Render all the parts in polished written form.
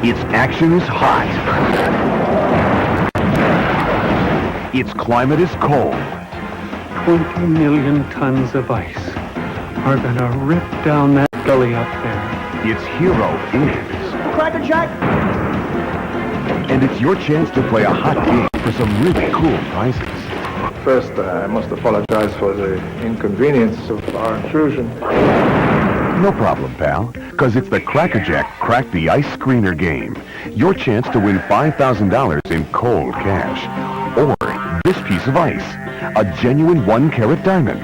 Its action is hot. Its climate is cold. 20 million tons of ice are gonna rip down that gully up there. Its hero is... Cracker Jack! And it's your chance to play a hot game for some really cool prizes. First, I must apologize for the inconvenience of our intrusion. No problem, pal, because it's the Cracker Jack Crack the Ice Screener game. Your chance to win $5,000 in cold cash. Or this piece of ice, a genuine 1-carat diamond.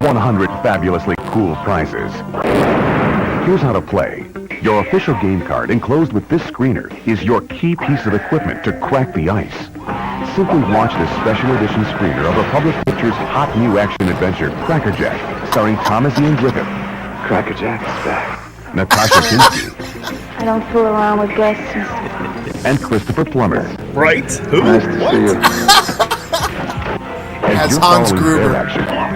100 fabulously cool prizes. Here's how to play. Your official game card enclosed with this screener is your key piece of equipment to crack the ice. Simply watch this special edition screener of Republic Pictures' hot new action adventure, Cracker Jack, starring Thomas Ian Griffith. Cracker Jack is back. Natasha Kinski. I don't fool around with guests. And Christopher Plummer. Right? Who? Nice to see you. As That's Hans Gruber.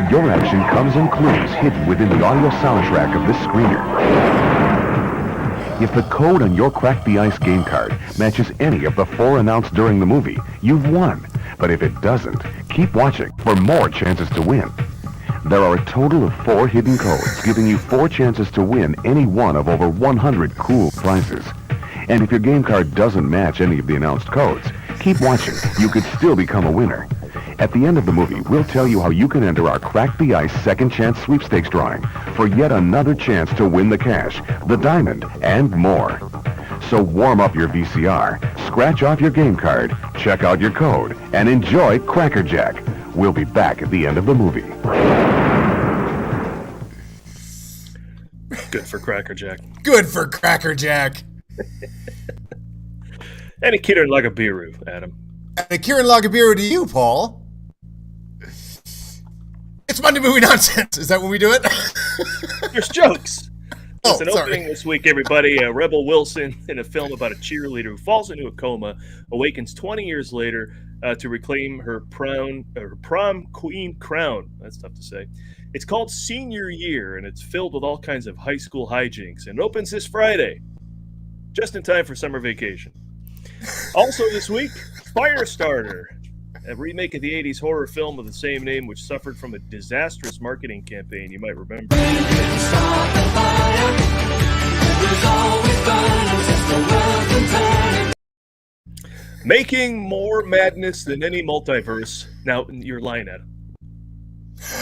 Your action comes in clues hidden within the audio soundtrack of this screener. If the code on your Crack the Ice game card matches any of the 4 announced during the movie, you've won. But if it doesn't, keep watching for more chances to win. There are a total of 4 hidden codes, giving you 4 chances to win any one of over 100 cool prizes. And if your game card doesn't match any of the announced codes, keep watching. You could still become a winner. At the end of the movie, we'll tell you how you can enter our Crack the Ice Second Chance Sweepstakes drawing for yet another chance to win the cash, the diamond, and more. So warm up your VCR, scratch off your game card, check out your code, and enjoy Cracker Jack. We'll be back at the end of the movie. Good for Cracker Jack. Good for Cracker Jack. And a Kieran Lagabiru, Adam. And a Kieran Lagabiru to you, Paul. It's Monday Movie Nonsense. Is that when we do it? There's jokes. Oh, It's an sorry. opening this week, everybody. Rebel Wilson, in a film about a cheerleader who falls into a coma, awakens 20 years later to reclaim her prom queen crown. That's tough to say. It's called Senior Year, and it's filled with all kinds of high school hijinks, and it opens this Friday, just in time for summer vacation. Also this week, Firestarter, a remake of the 80s horror film of the same name, which suffered from a disastrous marketing campaign, you might remember. Making more madness than any multiverse. Now, your line, Adam.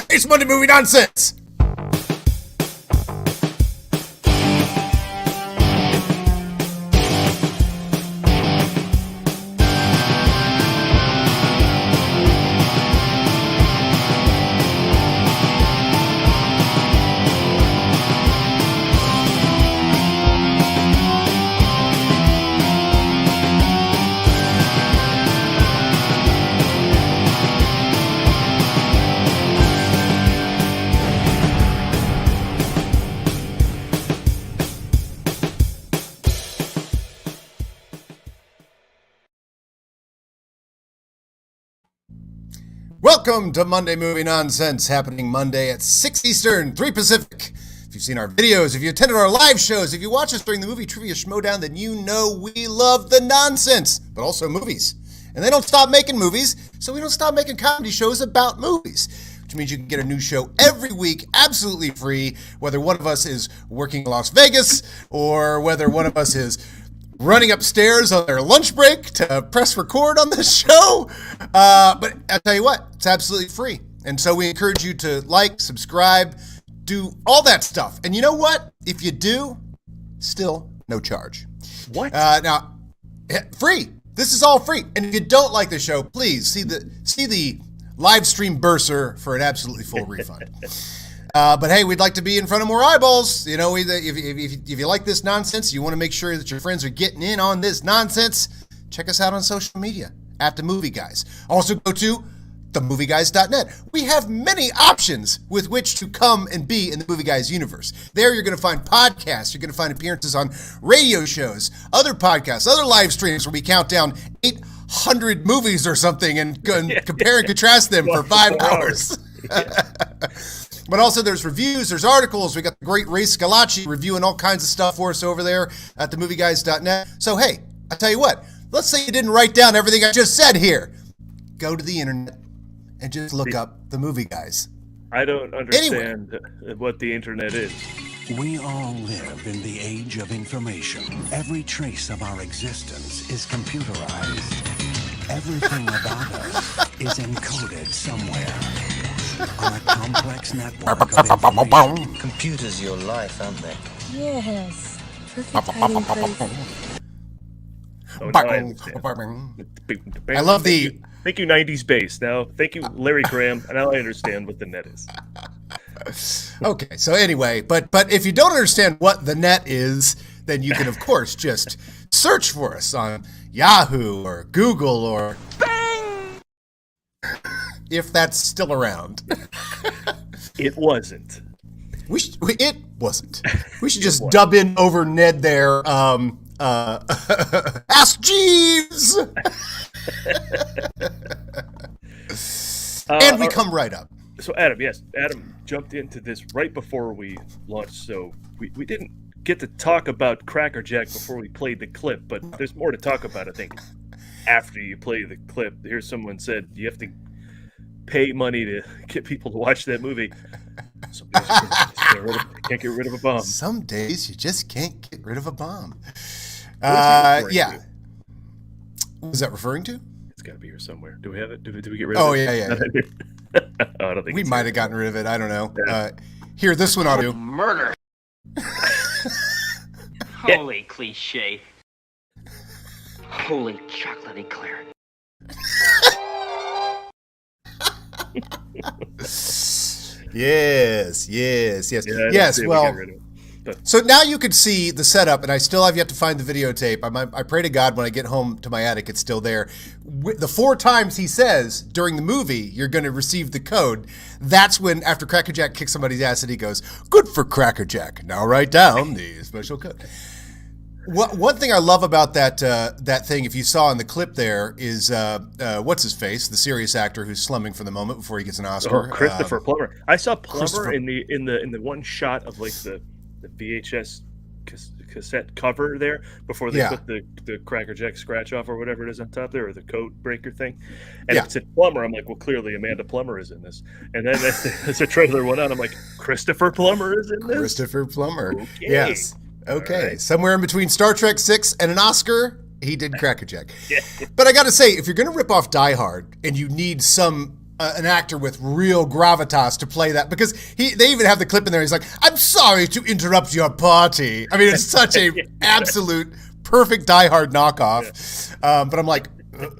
It's Monday Movie Nonsense. Welcome to Monday Movie Nonsense, happening Monday at 6 Eastern, 3 Pacific. If you've seen our videos, if you attended our live shows, if you watch us during the movie trivia Schmoedown, then you know we love the nonsense, but also movies. And they don't stop making movies, so we don't stop making comedy shows about movies. Which means you can get a new show every week, absolutely free, whether one of us is working in Las Vegas, or whether one of us is running upstairs on their lunch break to press record on this show. But I'll tell you what, it's absolutely free. And so we encourage you to like, subscribe, do all that stuff. And you know what? If you do, still no charge. What? Now, free. This is all free. And if you don't like the show, please see the live stream bursar for an absolutely full refund. But hey, we'd like to be in front of more eyeballs. You know, if you like this nonsense, you want to make sure that your friends are getting in on this nonsense, check us out on social media at The Movie Guys. Also go to themovieguys.net. We have many options with which to come and be in the Movie Guys universe. There you're going to find podcasts, you're going to find appearances on radio shows, other podcasts, other live streams where we count down 800 movies or something and compare and contrast them for 5 hours. But also there's reviews, there's articles. We got the great Ray Scalacci reviewing all kinds of stuff for us over there at themovieguys.net. So, hey, I tell you what, let's say you didn't write down everything I just said here. Go to the internet and just look up The Movie Guys. I don't understand what the internet is. We all live in the age of information. Every trace of our existence is computerized. Everything about us is encoded somewhere on a complex network of information. Computers your life, aren't they? Yes. Perfect hiding place. Oh, now I understand. I love the... Thank you, 90s bass. Now, thank you, Larry Graham. And now I understand what the net is. Okay, so anyway, but if you don't understand what the net is, then you can, of course, just search for us on Yahoo or Google or... Bang! If that's still around. It wasn't. It wasn't. We should just dub in over Ned there. Ask Jeeves! And we come right up. So Adam jumped into this right before we launched, so we didn't get to talk about Cracker Jack before we played the clip, but there's more to talk about, I think, after you play the clip. Here's someone said you have to pay money to get people to watch that movie. Some days you can't get rid of a bomb. Some days you just can't get rid of a bomb. Yeah. What was that referring to? It's got to be here somewhere. Do we have it? Did we get rid of it? Oh, yeah. I don't think we might have gotten rid of it. I don't know. Yeah. Here, this one ought to. Murder. Holy cliche. Holy chocolate eclair. Yes. Yeah, yes, well, so now you can see the setup, and I still have yet to find the videotape. I pray to God when I get home to my attic, it's still there. The 4 times he says during the movie, you're going to receive the code. That's when, after Cracker Jack kicks somebody's ass, and he goes, "Good for Cracker Jack. Now write down the special code." One thing I love about that thing, if you saw in the clip there, is what's his face, the serious actor who's slumming for the moment before he gets an Oscar. Christopher Plummer. I saw Plummer in the one shot of like the VHS cassette cover there before they put the Cracker Jack scratch off or whatever it is on top there, or the code breaker thing. And it said Plummer. I'm like, well, clearly Amanda Plummer is in this. And then as the trailer went on, I'm like, Christopher Plummer is in this? Christopher Plummer. Okay. Yes. Okay. Right. Somewhere in between Star Trek 6 and an Oscar, he did Cracker Jack. Yeah. But I got to say, if you're going to rip off Die Hard and you need an actor with real gravitas to play that, because they even have the clip in there. He's like, "I'm sorry to interrupt your party." I mean, it's such a absolute perfect Die Hard knockoff. Yeah. But I'm like,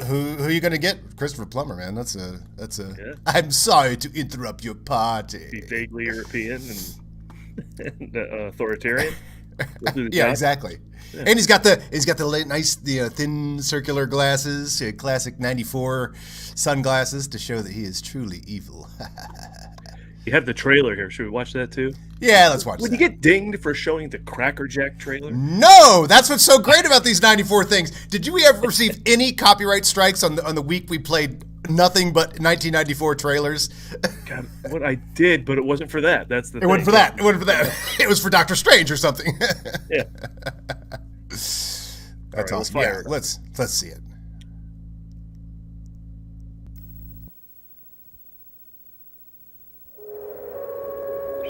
who are you going to get? Christopher Plummer, man. That's a. Yeah. "I'm sorry to interrupt your party." Be vaguely European and authoritarian. Yeah, exactly. Yeah. And he's got the nice thin circular glasses, classic '94 sunglasses to show that he is truly evil. You have the trailer here. Should we watch that too? Yeah, let's watch Would that. you get dinged for showing the Cracker Jack trailer? No, that's what's so great about these '94 things. Did you ever receive any copyright strikes on the week we played nothing but 1994 trailers? God, what I did, but it wasn't for that. That's the thing. It wasn't for that. It was for Doctor Strange or something. Yeah. That's awesome. Yeah, let's see it.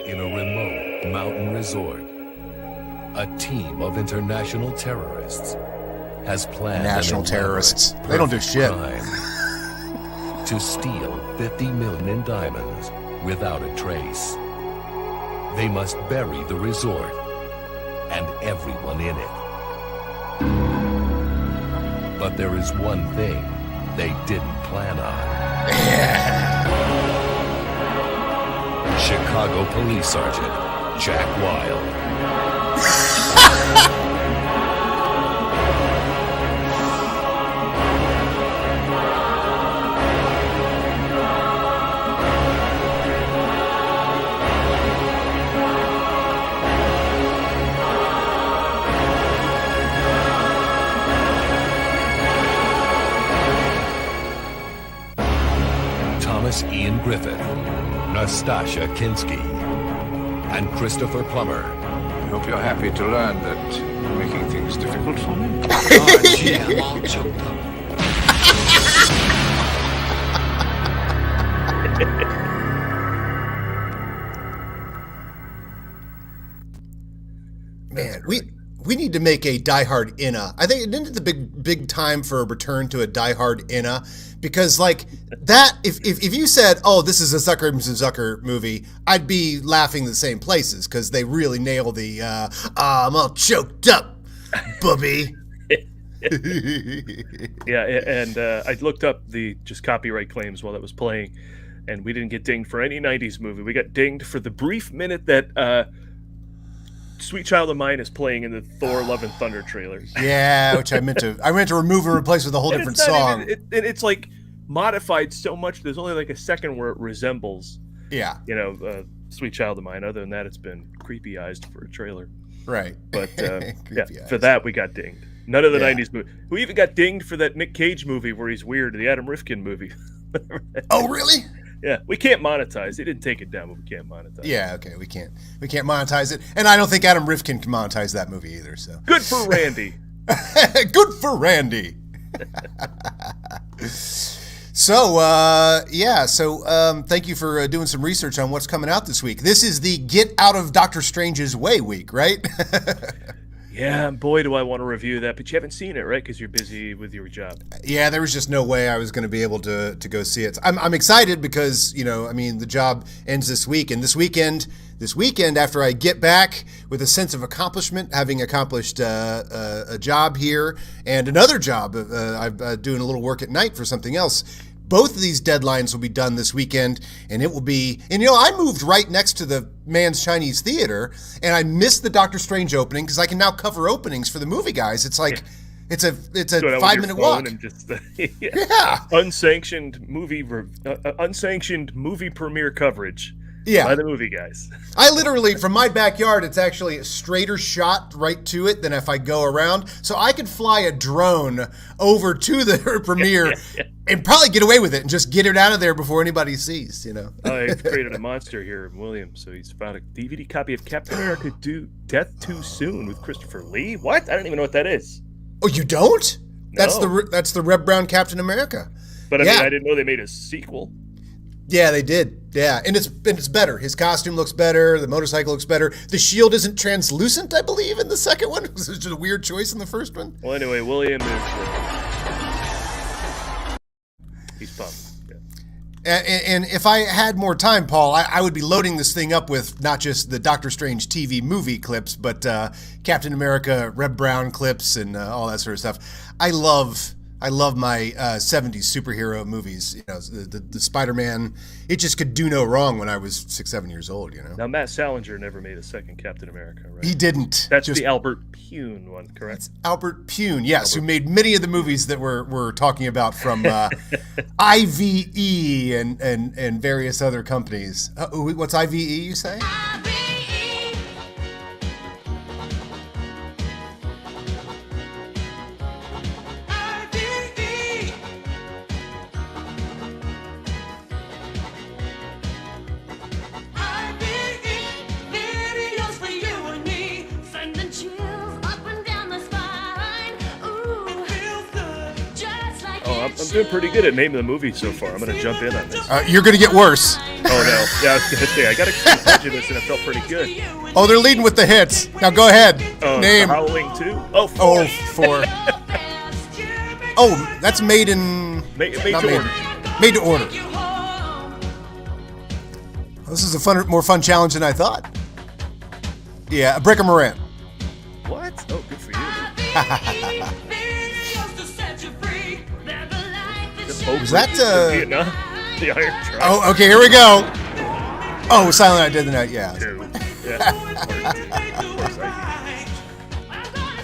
In a remote mountain resort, a team of international terrorists has planned National terrorists. They don't do shit. To steal 50 million in diamonds without a trace. They must bury the resort and everyone in it. But there is one thing they didn't plan on. Chicago Police Sergeant Jack Wild. Thomas Ian Griffith, Nastasha Kinski, and Christopher Plummer. I hope you're happy to learn that you're making things difficult for me. Oh, gee, I'm all choked up. Man, we need to make a Die Hard Inna. I think isn't it the big time for a return to a Die Hard Inna? Because like that, if you said, "Oh, this is a Zucker movie," I'd be laughing in the same places because they really nail the I'm all choked up, bubby. Yeah, and I looked up the just copyright claims while that was playing, and we didn't get dinged for any 90s movie. We got dinged for the brief minute that Sweet Child of Mine is playing in the Thor Love and Thunder trailer. Yeah, which I meant to remove and replace with a whole different song. It's like modified so much. There's only like a second where it resembles. Yeah. Sweet Child of Mine. Other than that, it's been creepy-eyed for a trailer. Right. But for that we got dinged. None of the 90s movie. We even got dinged for that Nick Cage movie where he's weird, the Adam Rifkin movie. Oh, really? Yeah, we can't monetize. They didn't take it down, but we can't monetize. Yeah, okay, we can't monetize it, and I don't think Adam Rifkin can monetize that movie either. So good for Randy. Good for Randy. So thank you for doing some research on what's coming out this week. This is the Get Out of Doctor Strange's Way week, right? Yeah, boy, do I want to review that, but you haven't seen it, right? Because you're busy with your job. Yeah, there was just no way I was going to be able to go see it. I'm excited because, the job ends this week. And this weekend, after I get back with a sense of accomplishment, having accomplished a job here and another job, I'm doing a little work at night for something else. Both of these deadlines will be done this weekend, and it will be. And I moved right next to the Man's Chinese Theater, and I missed the Doctor Strange opening because I can now cover openings for the movie guys. It's like it's a 5-minute walk. And just, unsanctioned movie premiere coverage. Yeah, by the movie guys. I literally, from my backyard, it's actually a straighter shot right to it than if I go around. So I could fly a drone over to the premiere and probably get away with it and just get it out of there before anybody sees, I've created a monster here in Williams. So he's found a DVD copy of Captain America Death Too Soon with Christopher Lee. What? I don't even know what that is. Oh, you don't? No. That's the Red Brown Captain America. But I mean, I didn't know they made a sequel. Yeah, they did. Yeah, and it's better. His costume looks better. The motorcycle looks better. The shield isn't translucent, I believe, in the second one. It was just a weird choice in the first one. Well, anyway, William is he's pumped. Yeah. And if I had more time, Paul, I would be loading this thing up with not just the Doctor Strange TV movie clips, but Captain America, Red Brown clips, and all that sort of stuff. I love my 70s superhero movies. The Spider-Man, it just could do no wrong when I was 6-7 years old, Now Matt Salinger never made a second Captain America, right? He didn't. That's the Albert Pune one, correct? It's Albert Pune, yes, who made many of the movies that we're talking about from IVE and various other companies. What's IVE, you say? I'm doing pretty good at naming the movie so far. I'm going to jump in on this. You're going to get worse. Oh, no. Yeah, I was going to say, I got to prejudice, and it felt pretty good. Oh, they're leading with the hits. Now go ahead. Name. Howling 2? Oh, 4. Oh, 4. Oh, that's made to order. Made to order. This is a more fun challenge than I thought. Yeah, a Brick of Morant. What? Oh, good for you. Was that Vietnam? The Iron Tribe. Oh, okay, here we go. Oh, Silent Night, Dead the Night, yeah.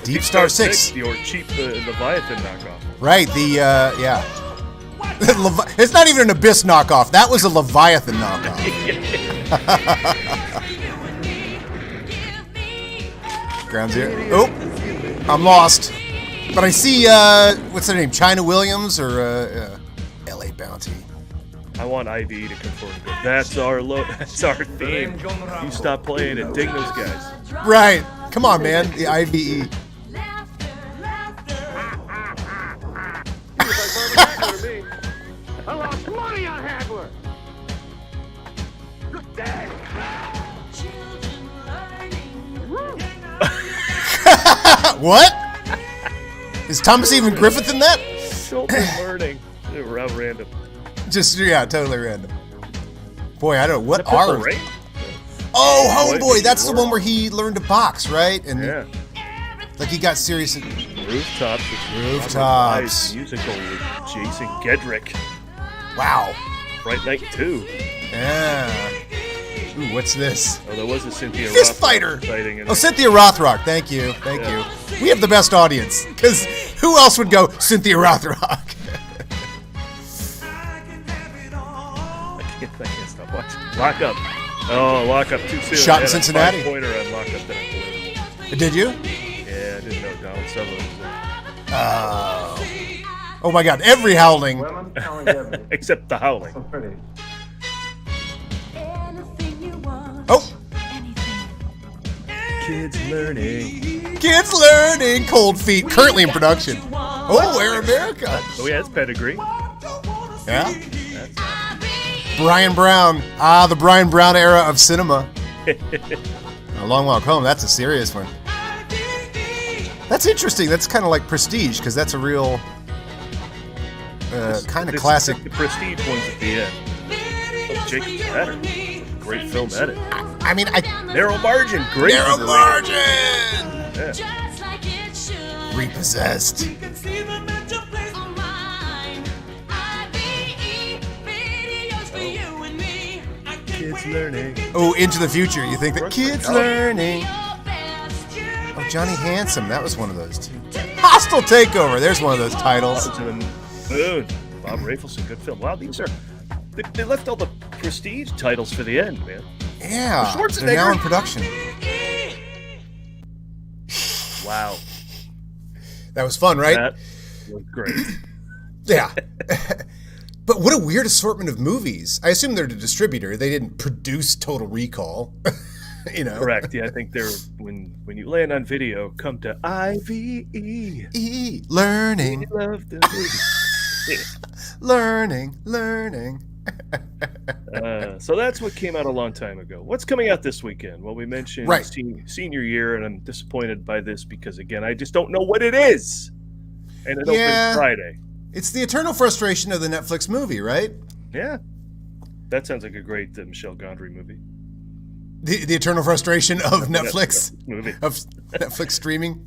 Deep Star 6. Your cheap Leviathan knockoff. Right, yeah. It's not even an Abyss knockoff. That was a Leviathan knockoff. Ground Zero. Oh, I'm lost. But I see, what's her name? China Williams or L.A. Bounty? I want IVE to come forward and go, that's our that's our theme. You stop playing it, dig those guys. Right. Come on, man. The IVE. I lost money on Hagler. Good day. What? Is Thomas even Griffith in that? Children learning. Random. Just, yeah, totally random. Boy, I don't know. What Purple are... Rain? Oh, Homeboy. That's the one where he learned to box, right? And yeah. Like he got serious. Rooftops. Rooftops. Musical with Jason Gedrick. Wow. Fright Night 2. Yeah. Ooh, what's this? Oh, there was a Cynthia Fist Rothrock Fighter. sighting in Oh, Cynthia Rothrock. Thank you. Thank you. We have the best audience. Because who else would go Cynthia Rothrock? I can't stop watching. Lock Up. Oh, Lock Up too soon. Shot in Cincinnati. Pointer on Lock Up that unbelievable. Did you? Yeah, I didn't know Donald Sutherland was there. Oh my God! Every howling. Except the howling. Oh. Kids learning. Kids learning. Cold Feet. Currently in production. Oh, Air America. Oh yeah, it's pedigree. Yeah. Brian Brown. Ah, the Brian Brown era of cinema. A Long Walk Home. That's a serious one. That's interesting. That's kind of like Prestige because that's a real kind of classic. The Prestige ones at the end. Oh, Jacob's Ladder. Great film edit. I mean, Narrow Margin. Great. Narrow Margin. Yeah. Repossessed. Kids learning. Oh, Into the Future. You think that Kids learning? Oh, Johnny Handsome. That was one of those too. Hostile Takeover. There's one of those titles. Moon. Bob Rafelson. Good film. Wow, these are. They left all the Prestige titles for the end, man. Yeah. They're now in production. Wow. That was fun, right? That was great. Yeah. But what a weird assortment of movies. I assume they're the distributor. They didn't produce Total Recall. You know. Correct. Yeah, I think they're when you land on video, come to IVE. Learning. We love the movie. Learning. So that's what came out a long time ago. What's coming out this weekend? Well, we mentioned Senior Year, and I'm disappointed by this because, again, I just don't know what it is. And it opens Friday. It's the eternal frustration of the Netflix movie, right? Yeah. That sounds like a great Michel Gondry movie. The eternal frustration of Netflix movie. Of Netflix streaming.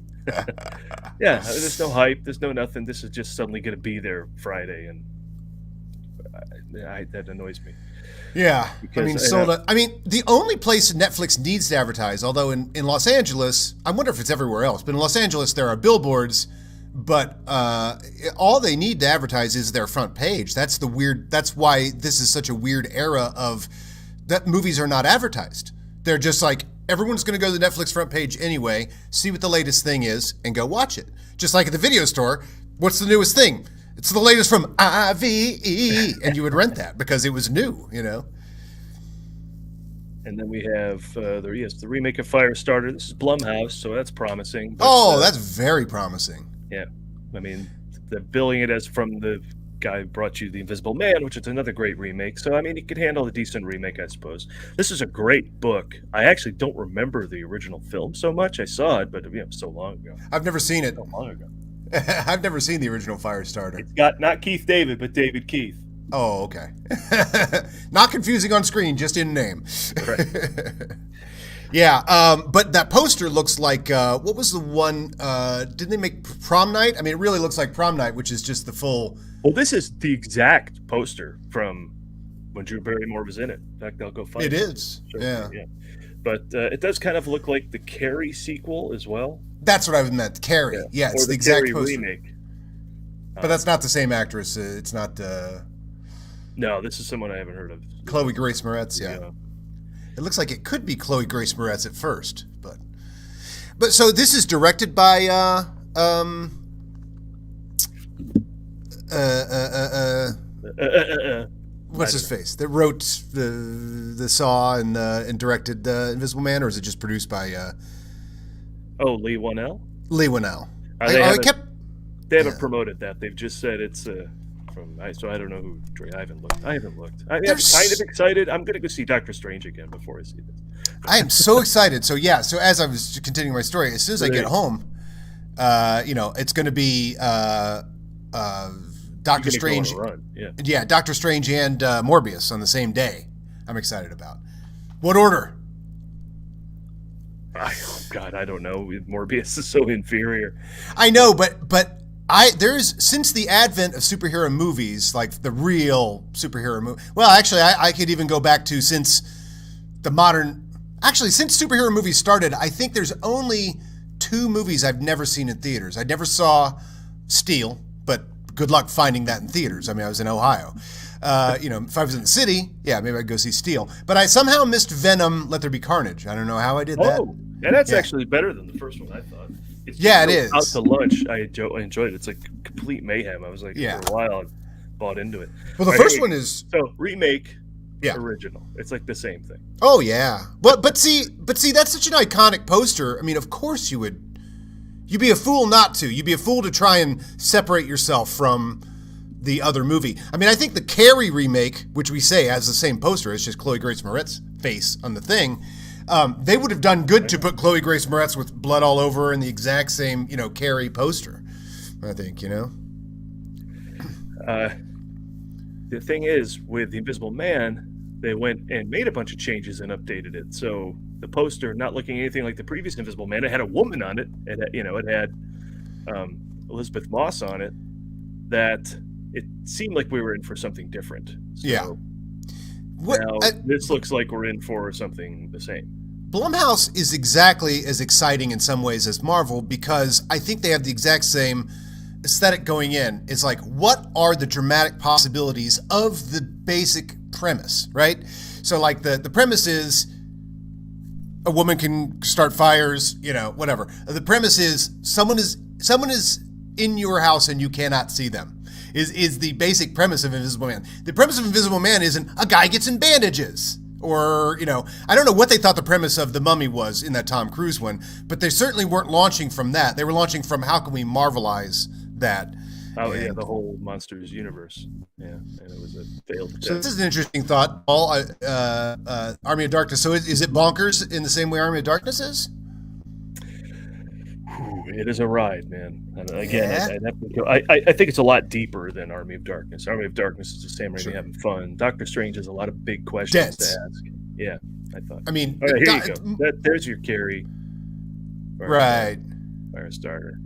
Yeah, there's no hype. There's no nothing. This is just suddenly going to be there Friday, and that annoys me. Yeah, Because, I mean, the only place Netflix needs to advertise, although in Los Angeles, I wonder if it's everywhere else, but in Los Angeles there are billboards, but all they need to advertise is their front page. That's why this is such a weird era of that movies are not advertised. They're just like, everyone's going to go to the Netflix front page anyway, see what the latest thing is, and go watch it. Just like at the video store, what's the newest thing? It's the latest from IVE, and you would rent that because it was new, you know. And then we have the remake of Firestarter. This is Blumhouse, so that's promising. But, that's very promising. Yeah, I mean, they're billing it as from the guy who brought you The Invisible Man, which is another great remake. So, I mean, it could handle a decent remake, I suppose. This is a great book. I actually don't remember the original film so much. I saw it, but so long ago. I've never seen it. So long ago. I've never seen the original Firestarter. It's got not Keith David, but David Keith. Oh, okay. Not confusing on screen, just in name. Right. Yeah, but that poster looks like, what was the one, didn't they make Prom Night? I mean, it really looks like Prom Night, which is just the full... Well, this is the exact poster from when Drew Barrymore was in it. In fact, I'll go find it. It is, Sure. yeah. But it does kind of look like the Carrie sequel as well. That's what I meant, Carrie. Yeah, it's the exact Carrie poster. remake. But that's not the same actress. It's not... No, this is someone I haven't heard of. Chloe Grace Moretz, yeah. It looks like it could be Chloe Grace Moretz at first, but so this is directed by What's his face? That wrote the Saw and directed Invisible Man, or is it just produced by? Lee Whannell. Lee Whannell. They haven't promoted that. They've just said it's from. So I don't know who. I haven't looked. I'm kind of excited. I'm gonna go see Doctor Strange again before I see this. I am so excited. So as I was continuing my story, as soon as I get home, it's going to be Doctor Strange. Yeah, Doctor Strange and Morbius on the same day. I'm excited about. What order? Oh God, I don't know. Morbius is so inferior. I know, but there's since the advent of superhero movies, like the real superhero movie. Well, actually, I could even go back to since superhero movies started. I think there's only 2 movies I've never seen in theaters. I never saw Steel, but good luck finding that in theaters. I mean, I was in Ohio. If I was in the city, maybe I'd go see Steel. But I somehow missed Venom, Let There Be Carnage. I don't know how I did that. Oh, and that's actually better than the first one, I thought. It is. Out to lunch, I enjoyed it. It's like complete mayhem. I was like, for a while, I bought into it. Well, the first one is... So, Remake, original. It's like the same thing. Oh, yeah. But see, that's such an iconic poster. I mean, of course you would... You'd be a fool not to. You'd be a fool to try and separate yourself from the other movie. I mean, I think the Carrie remake, which we say has the same poster, it's just Chloe Grace Moretz's face on the thing. They would have done good to put Chloe Grace Moretz with blood all over her in the exact same, Carrie poster. I think, The thing is, with The Invisible Man, they went and made a bunch of changes and updated it. So the poster, not looking anything like the previous Invisible Man, it had a woman on it. It had Elizabeth Moss on it. That it seemed like we were in for something different. So this looks like we're in for something the same. Blumhouse is exactly as exciting in some ways as Marvel because I think they have the exact same aesthetic going in. It's like, what are the dramatic possibilities of the basic premise, right? So like the premise is a woman can start fires, whatever. The premise is someone is in your house and you cannot see them. Is the basic premise of Invisible Man. The premise of Invisible Man isn't a guy gets in bandages. Or, I don't know what they thought the premise of The Mummy was in that Tom Cruise one, but they certainly weren't launching from that. They were launching from how can we Marvelize that. The whole Monsters universe. Yeah, and it was a failed attempt. So this is an interesting thought, Paul. Army of Darkness. So is it bonkers in the same way Army of Darkness is? It is a ride, man. And again, I'd have to go. I think it's a lot deeper than Army of Darkness. Army of Darkness is the same way having fun. Doctor Strange has a lot of big questions to ask. Yeah, I thought. I mean, all right, here you go. There's your Carrie. Firestarter.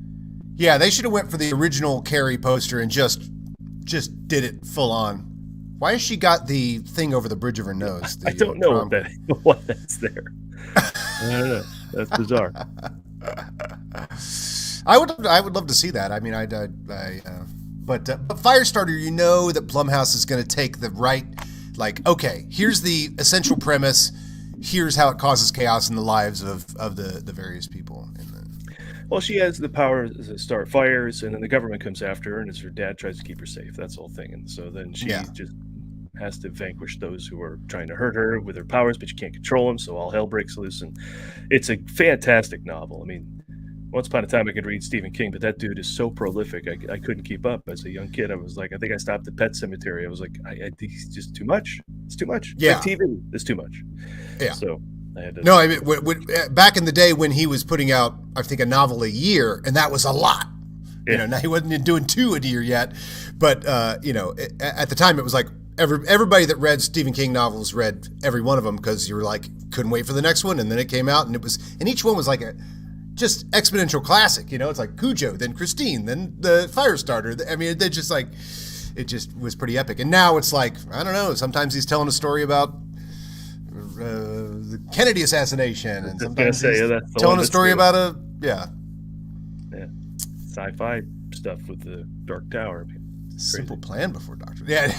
Yeah, they should have went for the original Carrie poster and just did it full on. Why has she got the thing over the bridge of her nose? I don't know what that's there. I don't know. That's bizarre. I would love to see that. I mean, but Firestarter, that Blumhouse is going to take the right, like, okay, here's the essential premise. Here's how it causes chaos in the lives of the various people. Well, she has the power to start fires, and then the government comes after her, and as her dad tries to keep her safe. That's the whole thing. And so then she just has to vanquish those who are trying to hurt her with her powers, but she can't control them, so all hell breaks loose. And it's a fantastic novel. I mean, once upon a time I could read Stephen King, but that dude is so prolific, I couldn't keep up. As a young kid, I was like, I think I stopped at Pet Sematary. I was like, I think he's just too much. It's too much. Yeah. Like TV is too much. Yeah. So I had to... No, I mean, back in the day when he was putting out, I think, a novel a year, and that was a lot. Yeah. Now he wasn't doing 2 a year yet, but at the time it was like everybody that read Stephen King novels read every one of them because you were like couldn't wait for the next one, and then it came out, and each one was like a just exponential classic. It's like Cujo, then Christine, then the Firestarter. I mean, they just like it just was pretty epic. And now it's like I don't know. Sometimes he's telling a story about the Kennedy assassination, and sometimes he's telling a story about sci-fi stuff with the Dark Tower. Simple Plan before Doctor. Yeah,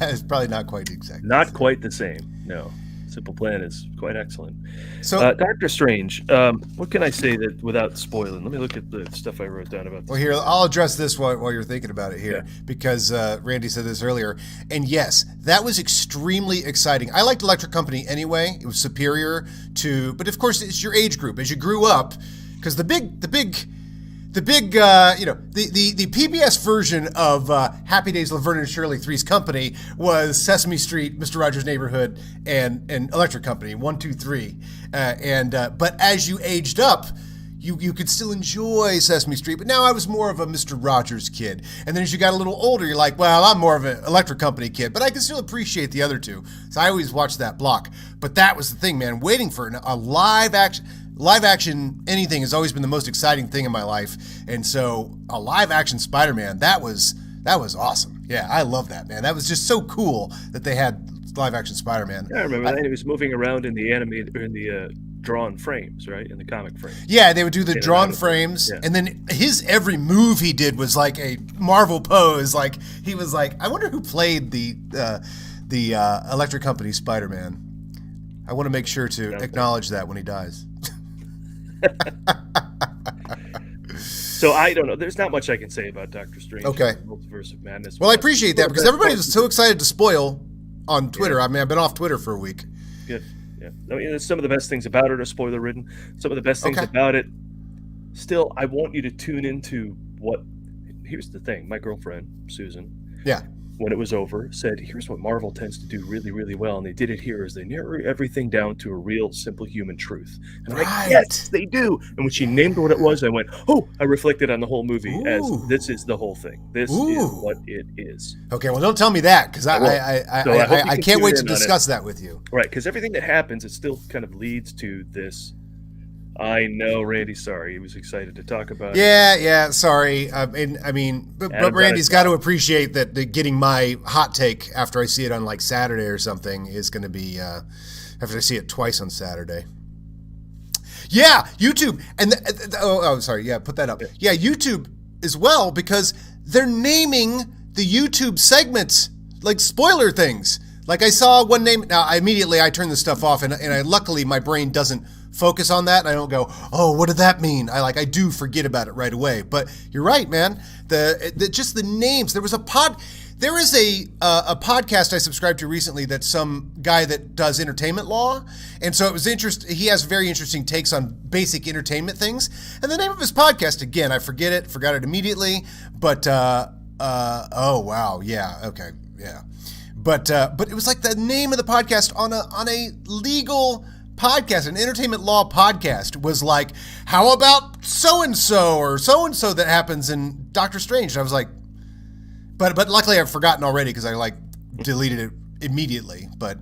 it's probably not quite exactly. Not quite the same. No. Simple Plan is quite excellent. So, Doctor Strange, what can I say that without spoiling? Let me look at the stuff I wrote down about this. Well, here, I'll address this while you're thinking about it here, because Randy said this earlier. And yes, that was extremely exciting. I liked Electric Company anyway. It was superior to, but of course, it's your age group. As you grew up, because the PBS version of Happy Days, Laverne and Shirley, Three's Company was Sesame Street, Mr. Rogers' Neighborhood, and Electric Company, 1, 2, 3. But as you aged up, you could still enjoy Sesame Street. But now I was more of a Mr. Rogers kid. And then as you got a little older, you're like, well, I'm more of an Electric Company kid. But I can still appreciate the other two. So I always watched that block. But that was the thing, man. Waiting for a live action anything has always been the most exciting thing in my life. And so a live action Spider-Man, that was awesome. Yeah, I love that, man. That was just so cool that they had live action Spider-Man. Yeah, I remember that. He was moving around in the animated, or in the drawn frames, right? In the comic frames. Yeah, they would do the drawn frames. Yeah. And then his every move he did was like a Marvel pose. Like he was like, I wonder who played the Electric Company Spider-Man. I want to make sure to acknowledge that when he dies. So I don't know. There's not much I can say about Doctor Strange. Okay. Multiverse of Madness. Well, I appreciate that because everybody was so excited to spoil on Twitter. Yeah. I mean, I've been off Twitter for a week. Good. Yeah. I mean, some of the best things about it are spoiler ridden. Some of the best things about it. Still, I want you to tune into what. Here's the thing. My girlfriend, Susan. Yeah. When it was over, said, here's what Marvel tends to do really, really well. And they did it here is they narrow everything down to a real, simple human truth. And I'm like, yes, they do. And when she named what it was, I went, oh, I reflected on the whole movie as this is the whole thing. This is what it is. Okay, well, don't tell me that because I can't wait to discuss that with you. Right, because everything that happens, it still kind of leads to this. I know, Randy. Sorry, he was excited to talk about it. Yeah. Sorry. But Randy's got to appreciate that getting my hot take after I see it on like Saturday or something is going to be after I see it twice on Saturday. Yeah, YouTube sorry. Yeah, put that up. Yeah, YouTube as well because they're naming the YouTube segments like spoiler things. Like I saw one name. Now I turned this stuff off, and luckily my brain doesn't focus on that. And I don't go, oh, what did that mean? I do forget about it right away. But you're right, man. Just the names. There is a podcast I subscribed to recently that's some guy that does entertainment law, and so it was interesting. He has very interesting takes on basic entertainment things. And the name of his podcast, again, I forgot it immediately. But oh wow, yeah, okay, yeah. But it was like the name of the podcast on a legal podcast, an entertainment law podcast, was like, how about so-and-so or so-and-so that happens in Doctor Strange? And I was like, but luckily I've forgotten already because I deleted it immediately. But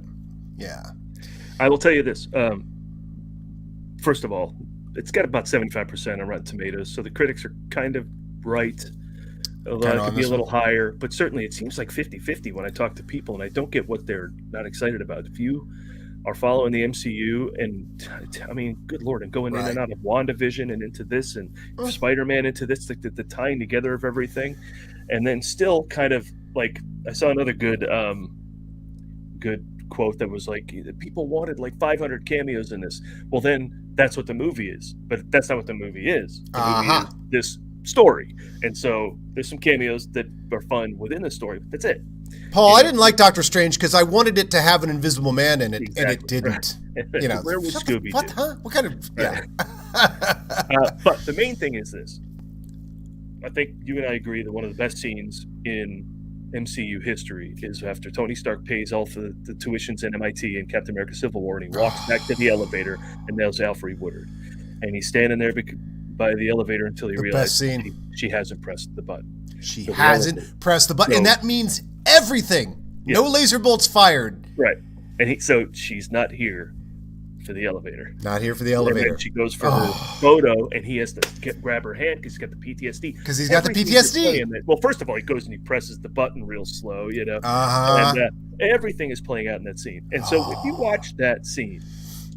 yeah. I will tell you this. First of all, it's got about 75% on Rotten Tomatoes, so the critics are kind of right. Although it could be a little higher, but certainly it seems like 50-50 when I talk to people, and I don't get what they're not excited about. If you are following the MCU, and I mean, good Lord, and going in and out of WandaVision and into this, and Spider-Man into this, the tying together of everything, and then still kind of like, I saw another good quote that was like, people wanted like 500 cameos in this. Well, then that's what the movie is, but that's not what the movie is. The movie is this story, and so there's some cameos that are fun within the story, but that's it. Paul, I didn't like Doctor Strange because I wanted it to have an Invisible Man in it, and it didn't. Right. Where was Scooby? What? Huh? What kind of? Yeah. But the main thing is this. I think you and I agree that one of the best scenes in MCU history is after Tony Stark pays all for the tuitions in MIT in Captain America: Civil War, and he walks back to the elevator, and there's Alfred Woodard, and he's standing there by the elevator until he realizes she hasn't pressed the button. She hasn't pressed the button, and that means everything. Yeah. No laser bolts fired. Right, and so she's not here for the elevator. Not here for the elevator. And she goes for her photo, and he has to grab her hand because he's got the PTSD. Because he's got the PTSD. Well, first of all, he goes and he presses the button real slow, and everything is playing out in that scene. And so if you watch that scene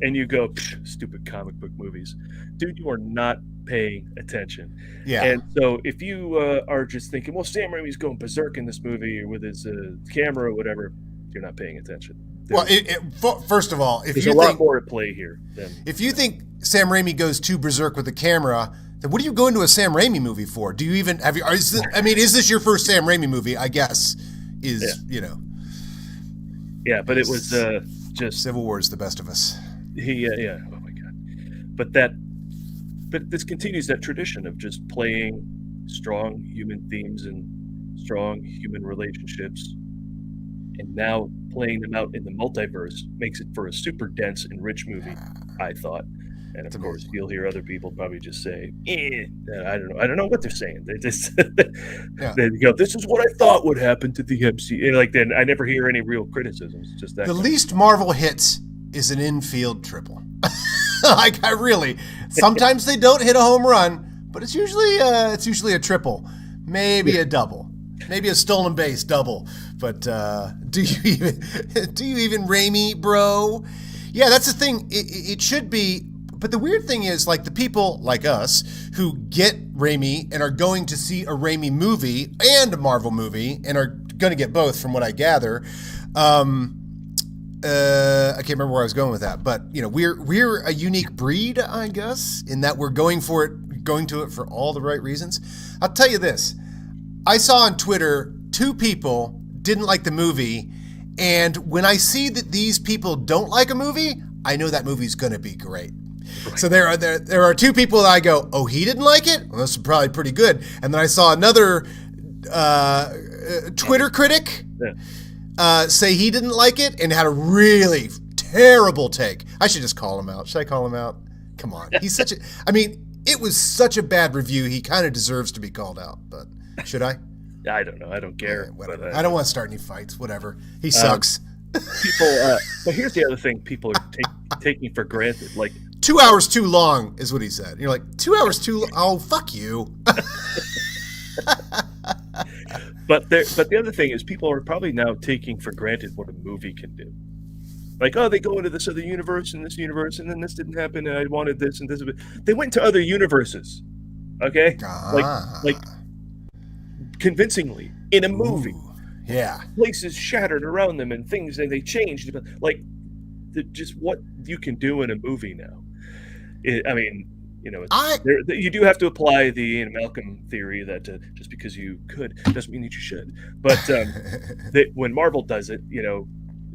and you go, stupid comic book movies, dude, you are not paying attention. Yeah. And so if you are just thinking, well, Sam Raimi's going berserk in this movie or with his camera or whatever, you're not paying attention. Well, first of all, if there's you a lot think more at play here. if you think Sam Raimi goes too berserk with the camera, then what do you go into a Sam Raimi movie for? Do you even have you? Is this your first Sam Raimi movie? I guess Yeah, but it was just Civil War is the best of us. Yeah. Oh my god. But this continues that tradition of just playing strong human themes and strong human relationships, and now playing them out in the multiverse makes it for a super dense and rich movie, I thought. And of course, you'll hear other people probably just say, I don't know what they're saying. They just they go, this is what I thought would happen to the MCU. Like, then I never hear any real criticisms. Just that. The least Marvel hits is an infield triple. Like, sometimes they don't hit a home run, but it's usually a triple, maybe a double, maybe a stolen base double. But do you even Raimi, bro? Yeah, that's the thing. It should be. But the weird thing is, like, the people like us who get Raimi and are going to see a Raimi movie and a Marvel movie and are going to get both, from what I gather. I can't remember where I was going with that, but we're a unique breed, I guess, in that we're going to it for all the right reasons. I'll tell you this: I saw on Twitter 2 people didn't like the movie, and when I see that these people don't like a movie, I know that movie's going to be great. Right. So there are 2 people that I go, oh, he didn't like it? Well, this is probably pretty good. And then I saw another Twitter critic say he didn't like it and had a really terrible take. I should just call him out. Should I call him out? Come on. He's it was such a bad review. He kind of deserves to be called out, but should I? I don't know. I don't care. Yeah, whatever. I don't want to start any fights. Whatever. He sucks. People, but here's the other thing people are taking for granted. Like, 2 hours too long is what he said. And you're like, 2 hours too long? Oh, fuck you. But the other thing is, people are probably now taking for granted what a movie can do. Like, oh, they go into this other universe and this universe, and then this didn't happen, and I wanted this and this. They went to other universes, okay? Like convincingly in a movie. Ooh, yeah. Places shattered around them and things, and they changed. Like, just what you can do in a movie now. You do have to apply the Malcolm theory that just because you could doesn't mean that you should. But when Marvel does it,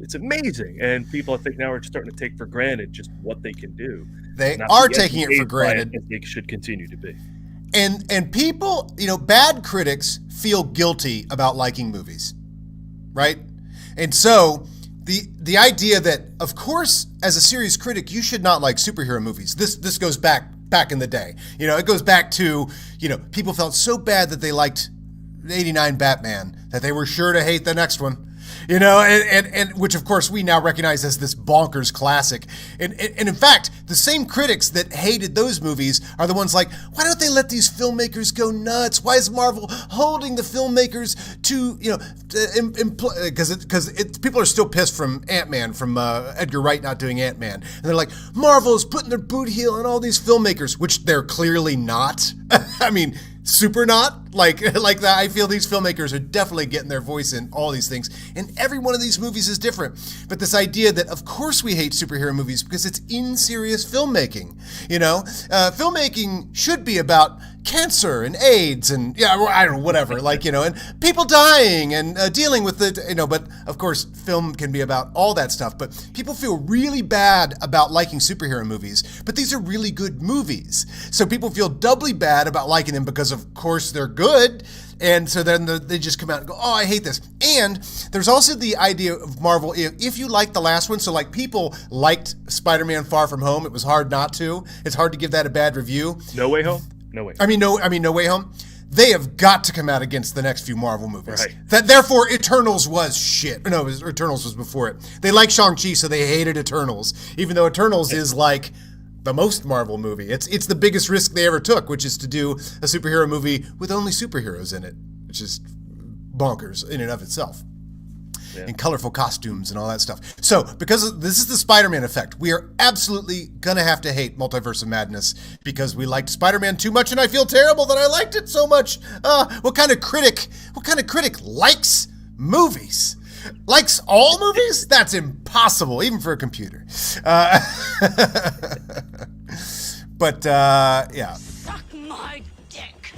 it's amazing, and people I think now are starting to take for granted just what they can do. They are taking it for granted. They should continue to be. And people, bad critics feel guilty about liking movies, right? And so the idea that, of course, as a serious critic, you should not like superhero movies. This goes back in the day. It goes back to, people felt so bad that they liked 89 Batman that they were sure to hate the next one. And which of course we now recognize as this bonkers classic. And in fact, the same critics that hated those movies are the ones like, why don't they let these filmmakers go nuts? Why is Marvel holding the filmmakers to, because people are still pissed from Ant-Man, from Edgar Wright not doing Ant-Man. And they're like, Marvel is putting their boot heel on all these filmmakers, which they're clearly not. I mean, super not. Like that. I feel these filmmakers are definitely getting their voice in all these things. And every one of these movies is different. But this idea that, of course, we hate superhero movies because it's in serious filmmaking. Filmmaking should be about cancer and AIDS and, I don't know, whatever. And people dying and dealing with the, but of course, film can be about all that stuff. But people feel really bad about liking superhero movies. But these are really good movies. So people feel doubly bad about liking them because, of course, they're good. And so then they just come out and go, oh, I hate this. And there's also the idea of Marvel, if you like the last one, so like people liked Spider-Man Far From Home, it was hard not to. It's hard to give that a bad review. No Way Home? No Way. No Way Home. They have got to come out against the next few Marvel movies. Right. Therefore, Eternals was shit. No, Eternals was before it. They like Shang-Chi, so they hated Eternals, even though Eternals is like the most Marvel movie. It's the biggest risk they ever took, which is to do a superhero movie with only superheroes in it, which is bonkers in and of itself. Yeah. And colorful costumes and all that stuff. So, because this is the Spider-Man effect, we are absolutely going to have to hate Multiverse of Madness because we liked Spider-Man too much and I feel terrible that I liked it so much. What kind of critic likes movies? Likes all movies? That's impossible, even for a computer. But yeah. Suck my dick.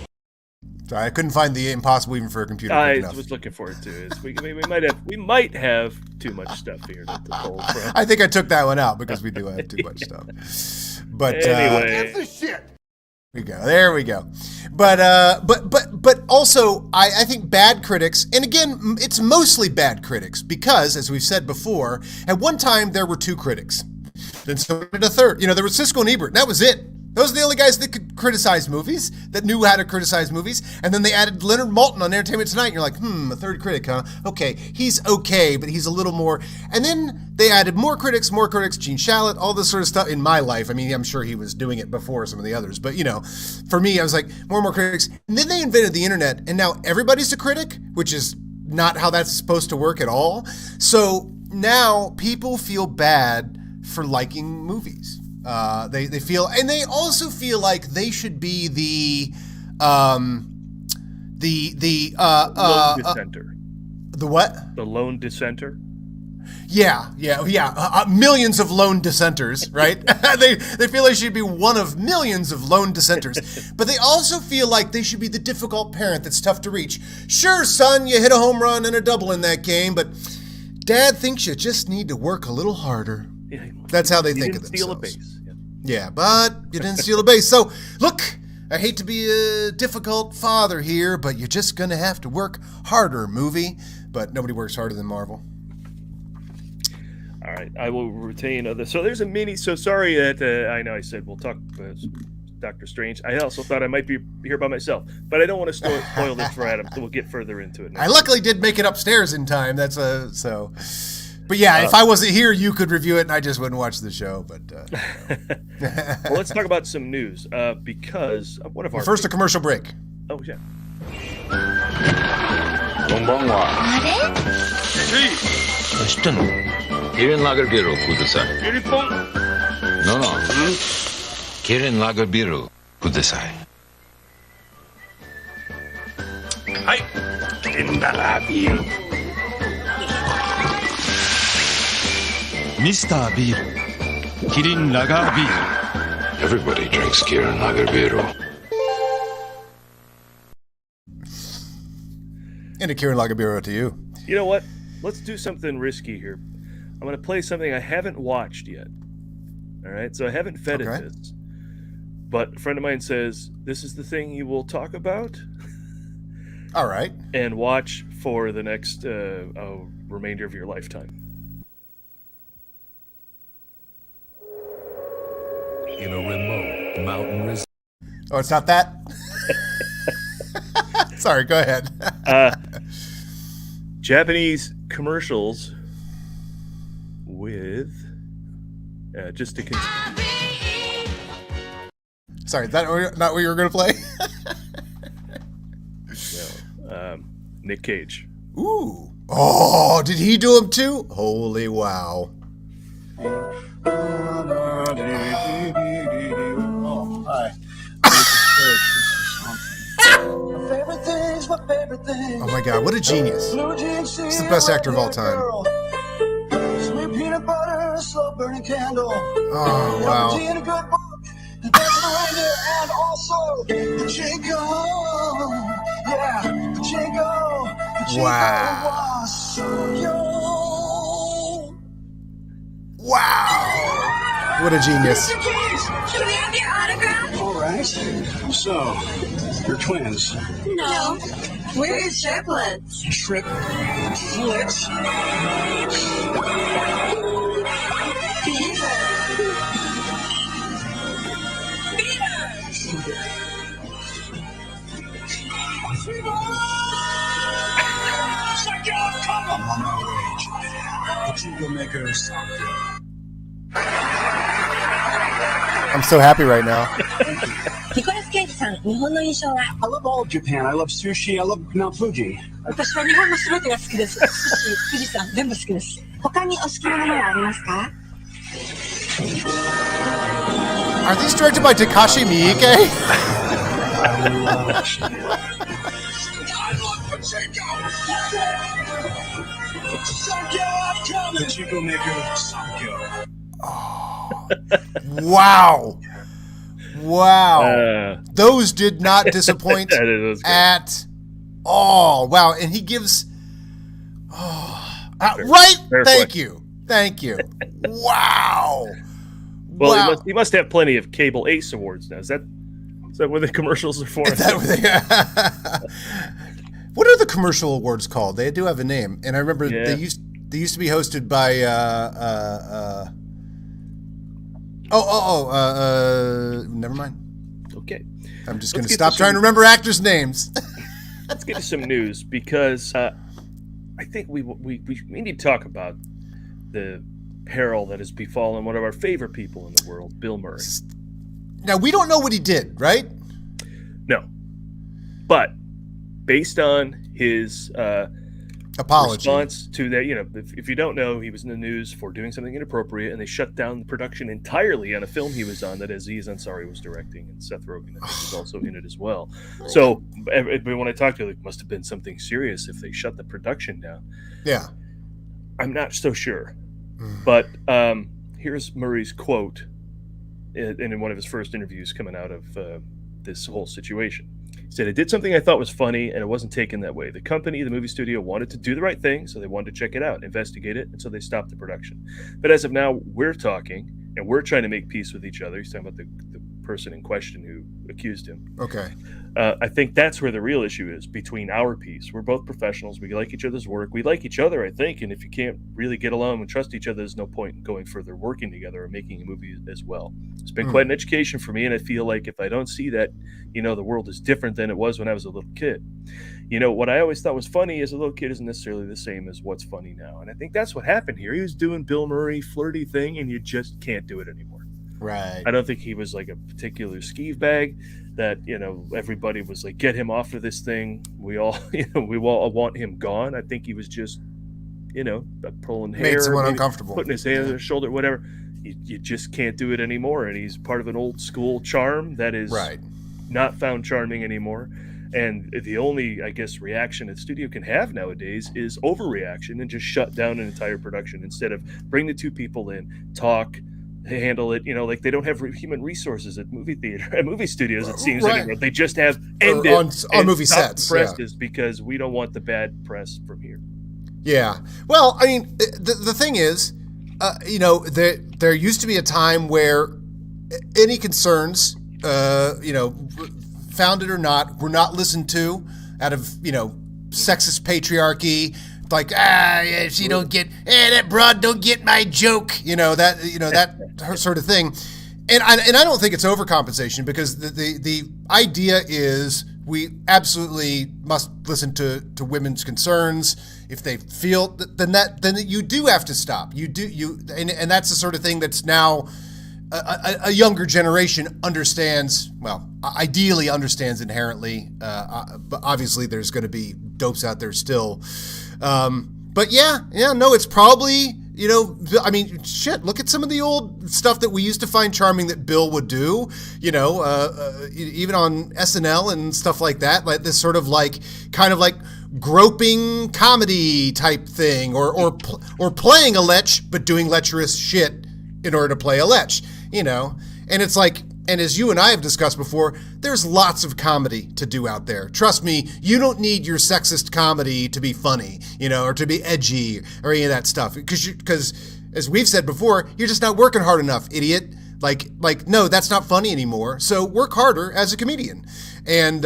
Sorry, I couldn't find the impossible even for a computer. I was looking for it too. We might have too much stuff here to pull from. I think I took that one out because we do have too much stuff. But anyway, That's the shit. There we go. But also, I think bad critics, and again, it's mostly bad critics because, as we've said before, at one time there were 2 critics. Then so did a third. There was Siskel and Ebert, and that was it. Those are the only guys that could criticize movies, that knew how to criticize movies. And then they added Leonard Maltin on Entertainment Tonight, and you're like, a third critic, huh? Okay, he's okay, but he's a little more. And then they added more critics, Gene Shalit, all this sort of stuff in my life. I mean, I'm sure he was doing it before some of the others, but for me, I was like, more and more critics. And then they invented the internet, and now everybody's a critic, which is not how that's supposed to work at all. So now people feel bad for liking movies. They feel, and they also feel like they should be the lone dissenter. The what? The lone dissenter. Yeah. Millions of lone dissenters, right? They feel they should be one of millions of lone dissenters, but they also feel like they should be the difficult parent that's tough to reach. Sure, son, you hit a home run and a double in that game, but Dad thinks you just need to work a little harder. Yeah, that's how they think of themselves. Steal a base. Yeah, but you didn't steal a base. So, look, I hate to be a difficult father here, but you're just going to have to work harder, movie. But nobody works harder than Marvel. All right, I will retain other. So there's a mini. So sorry that I know I said we'll talk Doctor Strange. I also thought I might be here by myself, but I don't want to spoil this for Adam. So we'll get further into it. I luckily did make it upstairs in time. That's so. But yeah, if I wasn't here, you could review it, and I just wouldn't watch the show. But well, let's talk about some news because one of our first a commercial break. Oh yeah. こんばんは。あれ？知ってんの？Kirin Lager Biru kudasai. Beautiful. No. Kirin Lager Biru kudasai. Hi. Kirin Lager Biru. Mr. Beer. Kirin Lager Beer. Everybody drinks Kirin Lager Biru. And a Kirin Lager Biru to you. You know what? Let's do something risky here. I'm going to play something I haven't watched yet. All right? So I haven't fed it this. But a friend of mine says, this is the thing you will talk about. All right. And watch for the next remainder of your lifetime. In a remote mountain resort. Oh, it's not that? Sorry, go ahead. Japanese commercials with just to continue. Sorry, is that not what you were going to play? No, Nick Cage. Ooh. Oh, did he do them too? Holy wow. Oh, hi. Oh my God, what a genius. He's the best actor of all time. Sweet peanut butter, slow burning candle. Oh, wow. And also Pachinko. Yeah, Pachinko. Wow. Wow. What a genius. Can we have your autograph? All right. So, you're twins. No. We're triplets. Triplets? I'm on my way. Pachinko maker soccer. I'm so happy right now. I love all of Japan. I love sushi. I love Mount Fuji. Are these directed by Takashi Miike? Wow. Wow. Those did not disappoint at all. Wow. And he gives... right? Thank you. Wow. Well, wow. He must have plenty of Cable Ace Awards now. Is that what the commercials are for? What are the commercial awards called? They do have a name. And I remember they used to be hosted by... never mind. Okay. I'm just going to stop trying to remember actors' names. Let's get to some news because I think we need to talk about the peril that has befallen one of our favorite people in the world, Bill Murray. Now, we don't know what he did, right? No. But based on his apology response to that, if you don't know, he was in the news for doing something inappropriate, and they shut down the production entirely on a film he was on that Aziz Ansari was directing, and Seth Rogen was also in it as well. So when I talked to him, it must have been something serious if they shut the production down. Yeah. I'm not so sure. But here's Murray's quote in one of his first interviews coming out of this whole situation. He said, "I did something I thought was funny, and it wasn't taken that way. The company, the movie studio, wanted to do the right thing, so they wanted to check it out, investigate it, and so they stopped the production. But as of now, we're talking, and we're trying to make peace with each other." He's talking about the person in question who accused him. Okay. I think that's where the real issue is between our piece. We're both professionals. We like each other's work. We like each other, I think. And if you can't really get along and trust each other, there's no point in going further working together or making a movie as well. It's been quite an education for me. And I feel like if I don't see that, the world is different than it was when I was a little kid. What I always thought was funny as a little kid isn't necessarily the same as what's funny now. And I think that's what happened here. He was doing Bill Murray flirty thing, and you just can't do it anymore. Right. I don't think he was like a particular skeeve bag that, everybody was like, get him off of this thing. We all, we all want him gone. I think he was just, pulling hair. Made someone uncomfortable. Putting his hand on his shoulder, whatever. You just can't do it anymore. And he's part of an old school charm that is not found charming anymore. And the only, I guess, reaction a studio can have nowadays is overreaction and just shut down an entire production instead of bring the two people in, talk, handle it. Like they don't have human resources at movie studios, it seems anymore. They just have ended on movie sets. Presses because we don't want the bad press from here. Yeah. Well, I mean, the thing is, there used to be a time where any concerns, founded or not, were not listened to out of, sexist patriarchy. Like, if you don't get, that broad don't get my joke, that sort of thing. And I don't think it's overcompensation because the idea is we absolutely must listen to women's concerns. If they feel then you do have to stop. And that's the sort of thing that's now a younger generation understands. Well, ideally understands inherently. But obviously, there's going to be dopes out there still. But no, it's probably, I mean, shit, look at some of the old stuff that we used to find charming that Bill would do, even on SNL and stuff like that, like this sort of kind of groping comedy type thing or playing a lech, but doing lecherous shit in order to play a lech, and it's like, and as you and I have discussed before, there's lots of comedy to do out there. Trust me, you don't need your sexist comedy to be funny, or to be edgy or any of that stuff. Because as we've said before, you're just not working hard enough, idiot. No, that's not funny anymore. So work harder as a comedian. And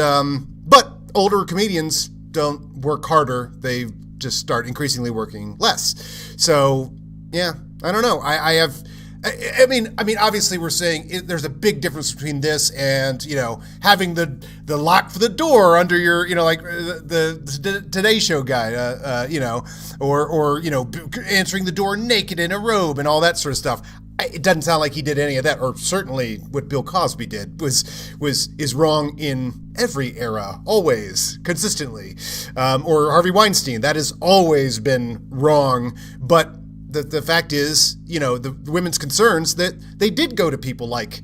but older comedians don't work harder. They just start increasingly working less. So yeah, I don't know. I mean, obviously we're saying there's a big difference between this and, having the lock for the door under your, like the Today Show guy, or answering the door naked in a robe and all that sort of stuff. It doesn't sound like he did any of that, or certainly what Bill Cosby did is wrong in every era, always, consistently. Or Harvey Weinstein, that has always been wrong, but the fact is, the women's concerns that they did go to people like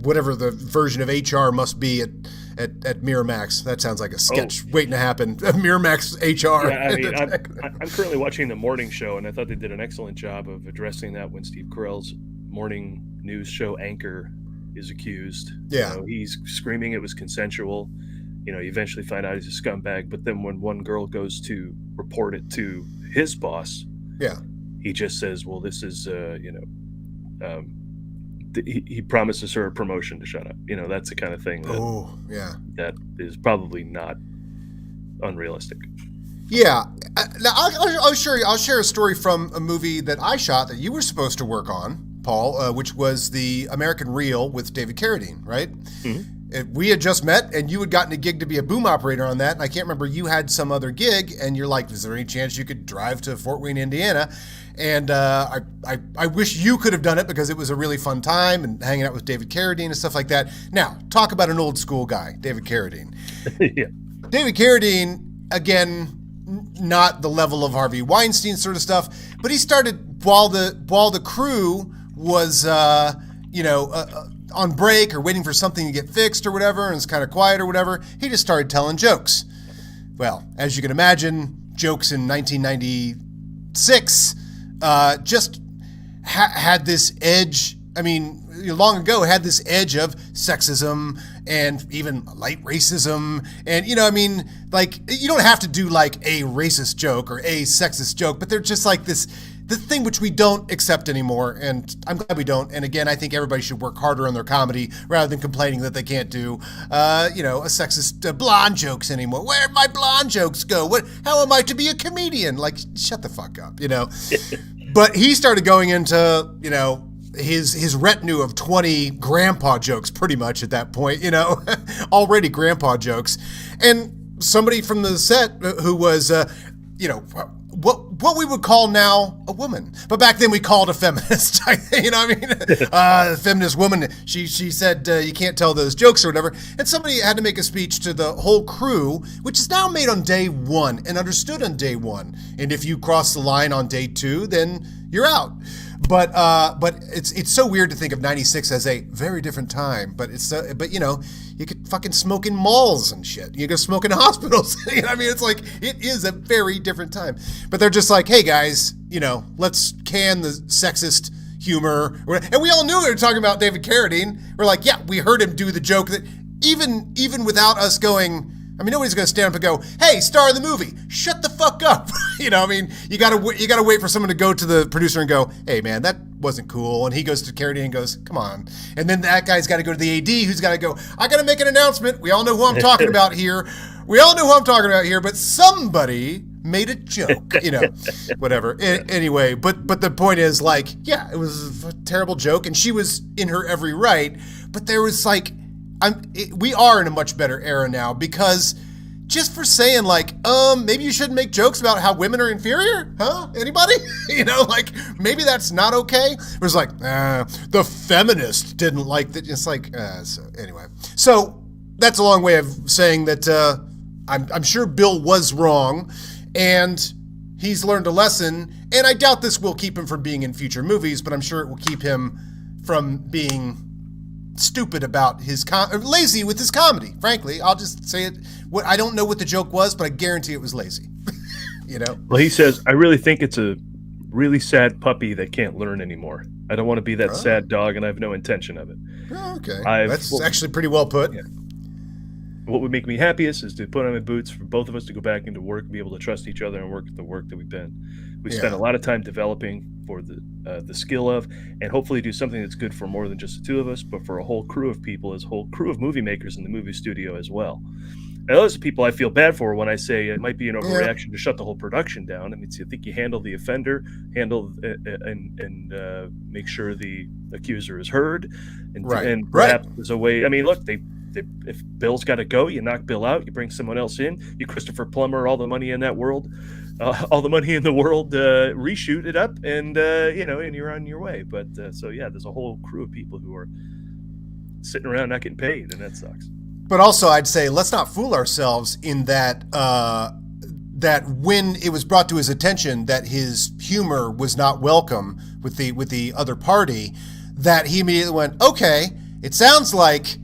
whatever the version of HR must be at Miramax. That sounds like a sketch waiting to happen. Miramax HR. Yeah, I mean, I'm currently watching the morning show, and I thought they did an excellent job of addressing that when Steve Carell's morning news show anchor is accused. Yeah. He's screaming it was consensual. You eventually find out he's a scumbag, but then when one girl goes to report it to his boss, he just says, well, this is, he promises her a promotion to shut up. That's the kind of thing that is probably not unrealistic. Yeah. Now, I'll share a story from a movie that I shot that you were supposed to work on, Paul, which was the American Reel with David Carradine, right? Mm-hmm. We had just met, and you had gotten a gig to be a boom operator on that, and I can't remember, you had some other gig, and you're like, is there any chance you could drive to Fort Wayne, Indiana? And I wish you could have done it because it was a really fun time and hanging out with David Carradine and stuff like that. Now, talk about an old school guy, David Carradine. Yeah. David Carradine, again, not the level of Harvey Weinstein sort of stuff, but he started while the crew was, on break or waiting for something to get fixed or whatever, and it's kind of quiet or whatever, he just started telling jokes. Well, as you can imagine, jokes in 1996 just had this edge. I mean, long ago had this edge of sexism and even light racism. And, you don't have to do like a racist joke or a sexist joke, but they're just like the thing which we don't accept anymore, and I'm glad we don't. And again, I think everybody should work harder on their comedy rather than complaining that they can't do, a sexist blonde jokes anymore. Where'd my blonde jokes go? How am I to be a comedian? Like, shut the fuck up, But he started going into, his retinue of 20 grandpa jokes pretty much at that point, already grandpa jokes. And somebody from the set who was, what we would call now a woman, but back then we called a feminist. Feminist woman. She said you can't tell those jokes or whatever, and somebody had to make a speech to the whole crew, which is now made on day one and understood on day one. And if you cross the line on day two, then you're out. But it's so weird to think of 96 as a very different time. But you could fucking smoke in malls and shit. You go smoke in hospitals. It's like, it is a very different time. But they're just like, hey guys, let's can the sexist humor. And we all knew they were talking about David Carradine. We're like, yeah, we heard him do the joke that even without us going, nobody's going to stand up and go, hey, star of the movie, shut the fuck up. You gotta wait for someone to go to the producer and go, hey man, that wasn't cool. And he goes to Carradine and goes, come on. And then that guy's got to go to the AD who's got to go, I got to make an announcement. We all know who I'm talking about here. But somebody made a joke, whatever. Anyway, but the point is, like, yeah, it was a terrible joke and she was in her every right. But there was like, we are in a much better era now, because just for saying like, maybe you shouldn't make jokes about how women are inferior, huh? Anybody? Maybe that's not okay. It was like, the feminist didn't like that. It's like, so anyway. So that's a long way of saying that I'm sure Bill was wrong, and he's learned a lesson. And I doubt this will keep him from being in future movies, but I'm sure it will keep him from being stupid about his lazy with his comedy. Frankly, I'll just say it. I don't know what the joke was, but I guarantee it was lazy. Well, he says, I really think it's a really sad puppy that can't learn anymore. I don't want to be that sad dog, and I have no intention of it. Oh, okay. That's actually pretty well put. Yeah. What would make me happiest is to put on my boots for both of us to go back into work, be able to trust each other and work at the work that we've been. We spent a lot of time developing for the skill of, and hopefully do something that's good for more than just the two of us, but for a whole crew of people, as a whole crew of movie makers in the movie studio as well. And those are people I feel bad for when I say it might be an overreaction to shut the whole production down. I mean, I think you handle the offender, and make sure the accuser is heard, and perhaps there's a way. I mean, look, if Bill's got to go, you knock Bill out, you bring someone else in, you Christopher Plummer all the money in that world, reshoot it up, and and you're on your way. But there's a whole crew of people who are sitting around not getting paid, and that sucks. But also, I'd say let's not fool ourselves in that that when it was brought to his attention that his humor was not welcome with the other party, that he immediately went, okay, it sounds like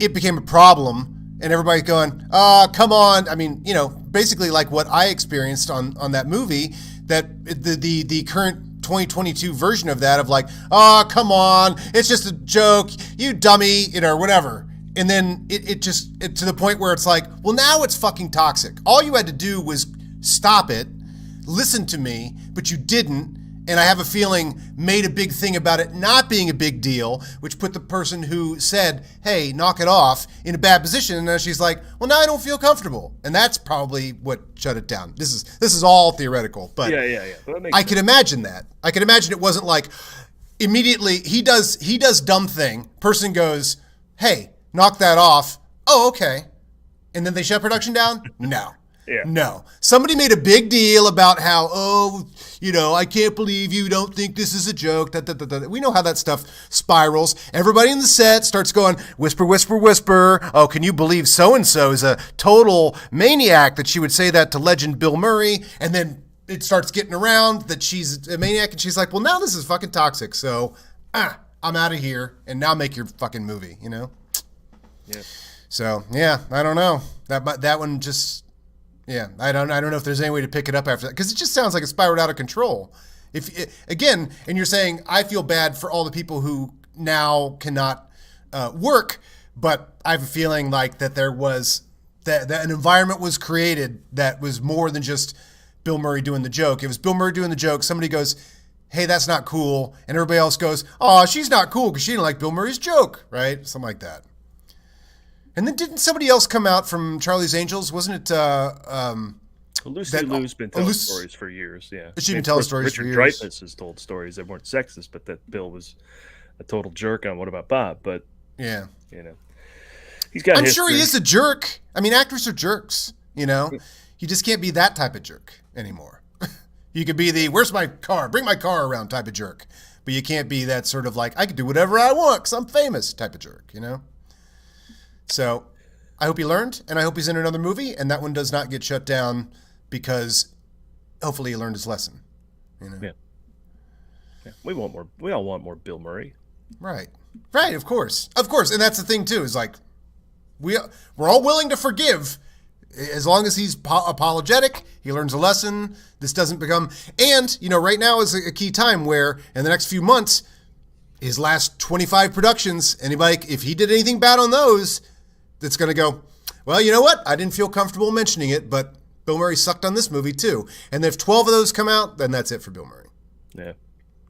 it became a problem. and everybody's going, "Oh, come on!" I mean, basically like what I experienced on that movie. That the current 2022 version of that, of like, "Oh, come on, it's just a joke, you dummy," whatever. And then it to the point where it's like, well, now it's fucking toxic. All you had to do was stop it, listen to me, but you didn't. And I have a feeling made a big thing about it not being a big deal, which put the person who said, "Hey, knock it off," in a bad position. And then she's like, "Well, now I don't feel comfortable," and that's probably what shut it down. This is all theoretical, but yeah. Well, I can imagine that. I can imagine it wasn't like immediately he does dumb thing. Person goes, "Hey, knock that off." Oh, okay, and then they shut production down. No. Yeah. No. Somebody made a big deal about how, I can't believe you don't think this is a joke. We know how that stuff spirals. Everybody in the set starts going, whisper, whisper, whisper. Oh, can you believe so-and-so is a total maniac that she would say that to legend Bill Murray? And then it starts getting around that she's a maniac, and she's like, well, now this is fucking toxic. So, I'm out of here, and now make your fucking movie, Yeah. So, yeah, I don't know. That one just... Yeah, I don't know if there's any way to pick it up after that, because it just sounds like it spiraled out of control. And you're saying I feel bad for all the people who now cannot work, but I have a feeling like that there was that an environment was created that was more than just Bill Murray doing the joke. It was Bill Murray doing the joke. Somebody goes, "Hey, that's not cool," and everybody else goes, "Oh, she's not cool because she didn't like Bill Murray's joke," right? Something like that. And then didn't somebody else come out from Charlie's Angels? Wasn't it... Lucy Liu's been telling stories for years, yeah. She's been telling stories for years. Richard Dreyfuss has told stories that weren't sexist, but that Bill was a total jerk on What About Bob? But, yeah, he's got I'm history. sure he is a jerk. I mean, actors are jerks, You just can't be that type of jerk anymore. You could be the, "Where's my car? Bring my car around" type of jerk. But you can't be that sort of like, "I can do whatever I want because I'm famous" type of jerk, So I hope he learned, and I hope he's in another movie, and that one does not get shut down because hopefully he learned his lesson. Yeah. We all want more Bill Murray. Right, of course. And that's the thing too, is like we're all willing to forgive as long as he's apologetic, he learns a lesson, this doesn't become, and right now is a key time where in the next few months, his last 25 productions, if he did anything bad on those, that's going to go, well, you know what? I didn't feel comfortable mentioning it, but Bill Murray sucked on this movie too. And if 12 of those come out, then that's it for Bill Murray. Yeah.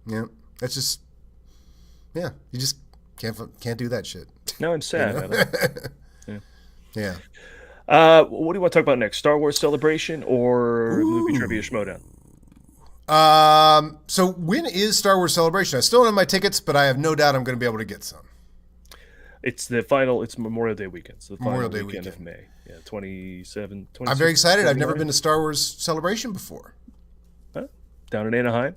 Yeah. That's just, you just can't do that shit. No, I'm sad. Yeah. What do you want to talk about next? Star Wars Celebration or movie trivia Schmoedown? So when is Star Wars Celebration? I still don't have my tickets, but I have no doubt I'm going to be able to get some. It's Memorial Day weekend. So the final weekend of May. Yeah, 27. I'm very excited. I've never been to Star Wars Celebration before. Down in Anaheim.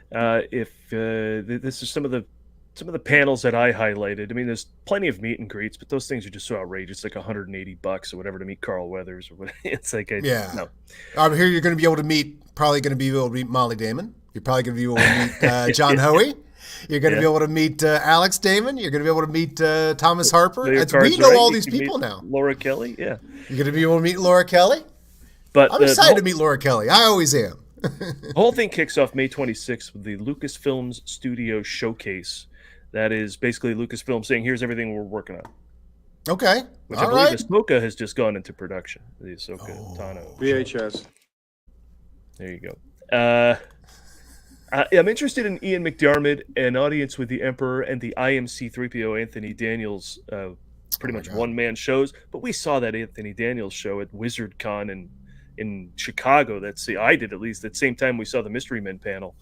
This is some of the panels that I highlighted. I mean, there's plenty of meet and greets, but those things are just so outrageous, like $180 or whatever to meet Carl Weathers or whatever. It's like, no. I'm here. You're going to be able to meet Molly Damon. You're probably going to be able to meet John Hoey. You're going to be able to meet Alex Damon. You're going to be able to meet Thomas Harper. We know all these people now. Laura Kelly, yeah. You're going to be able to meet Laura Kelly. But I'm excited to meet Laura Kelly. I always am. The whole thing kicks off May 26th with the Lucasfilms Studio Showcase. That is basically Lucasfilm saying, "Here's everything we're working on." Okay. Which I believe Ahsoka has just gone into production. The Ahsoka Tano. VHS. There you go. I'm interested in Ian McDiarmid, An Audience with the Emperor, and the IMC 3PO Anthony Daniels pretty much one-man shows. But we saw that Anthony Daniels show at WizardCon in Chicago. I did, at least, at the same time we saw the Mystery Men panel.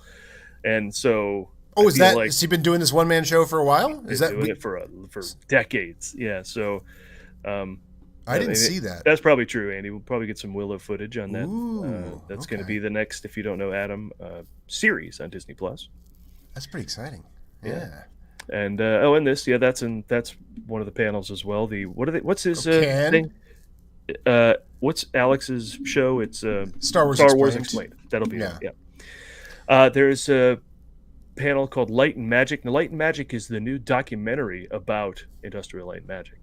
And so... Oh, has he been doing this one-man show for a while? Is that doing it for decades? Yeah. So, I didn't see that. That's probably true, Andy. We'll probably get some Willow footage on that. That's going to be the next, if you don't know Adam, series on Disney Plus. That's pretty exciting. Yeah. And and this, that's one of the panels as well. What's his thing? What's Alex's show? It's Star Wars Explained. That'll be there's a panel called Light and Magic. Now, Light and Magic is the new documentary about Industrial Light and Magic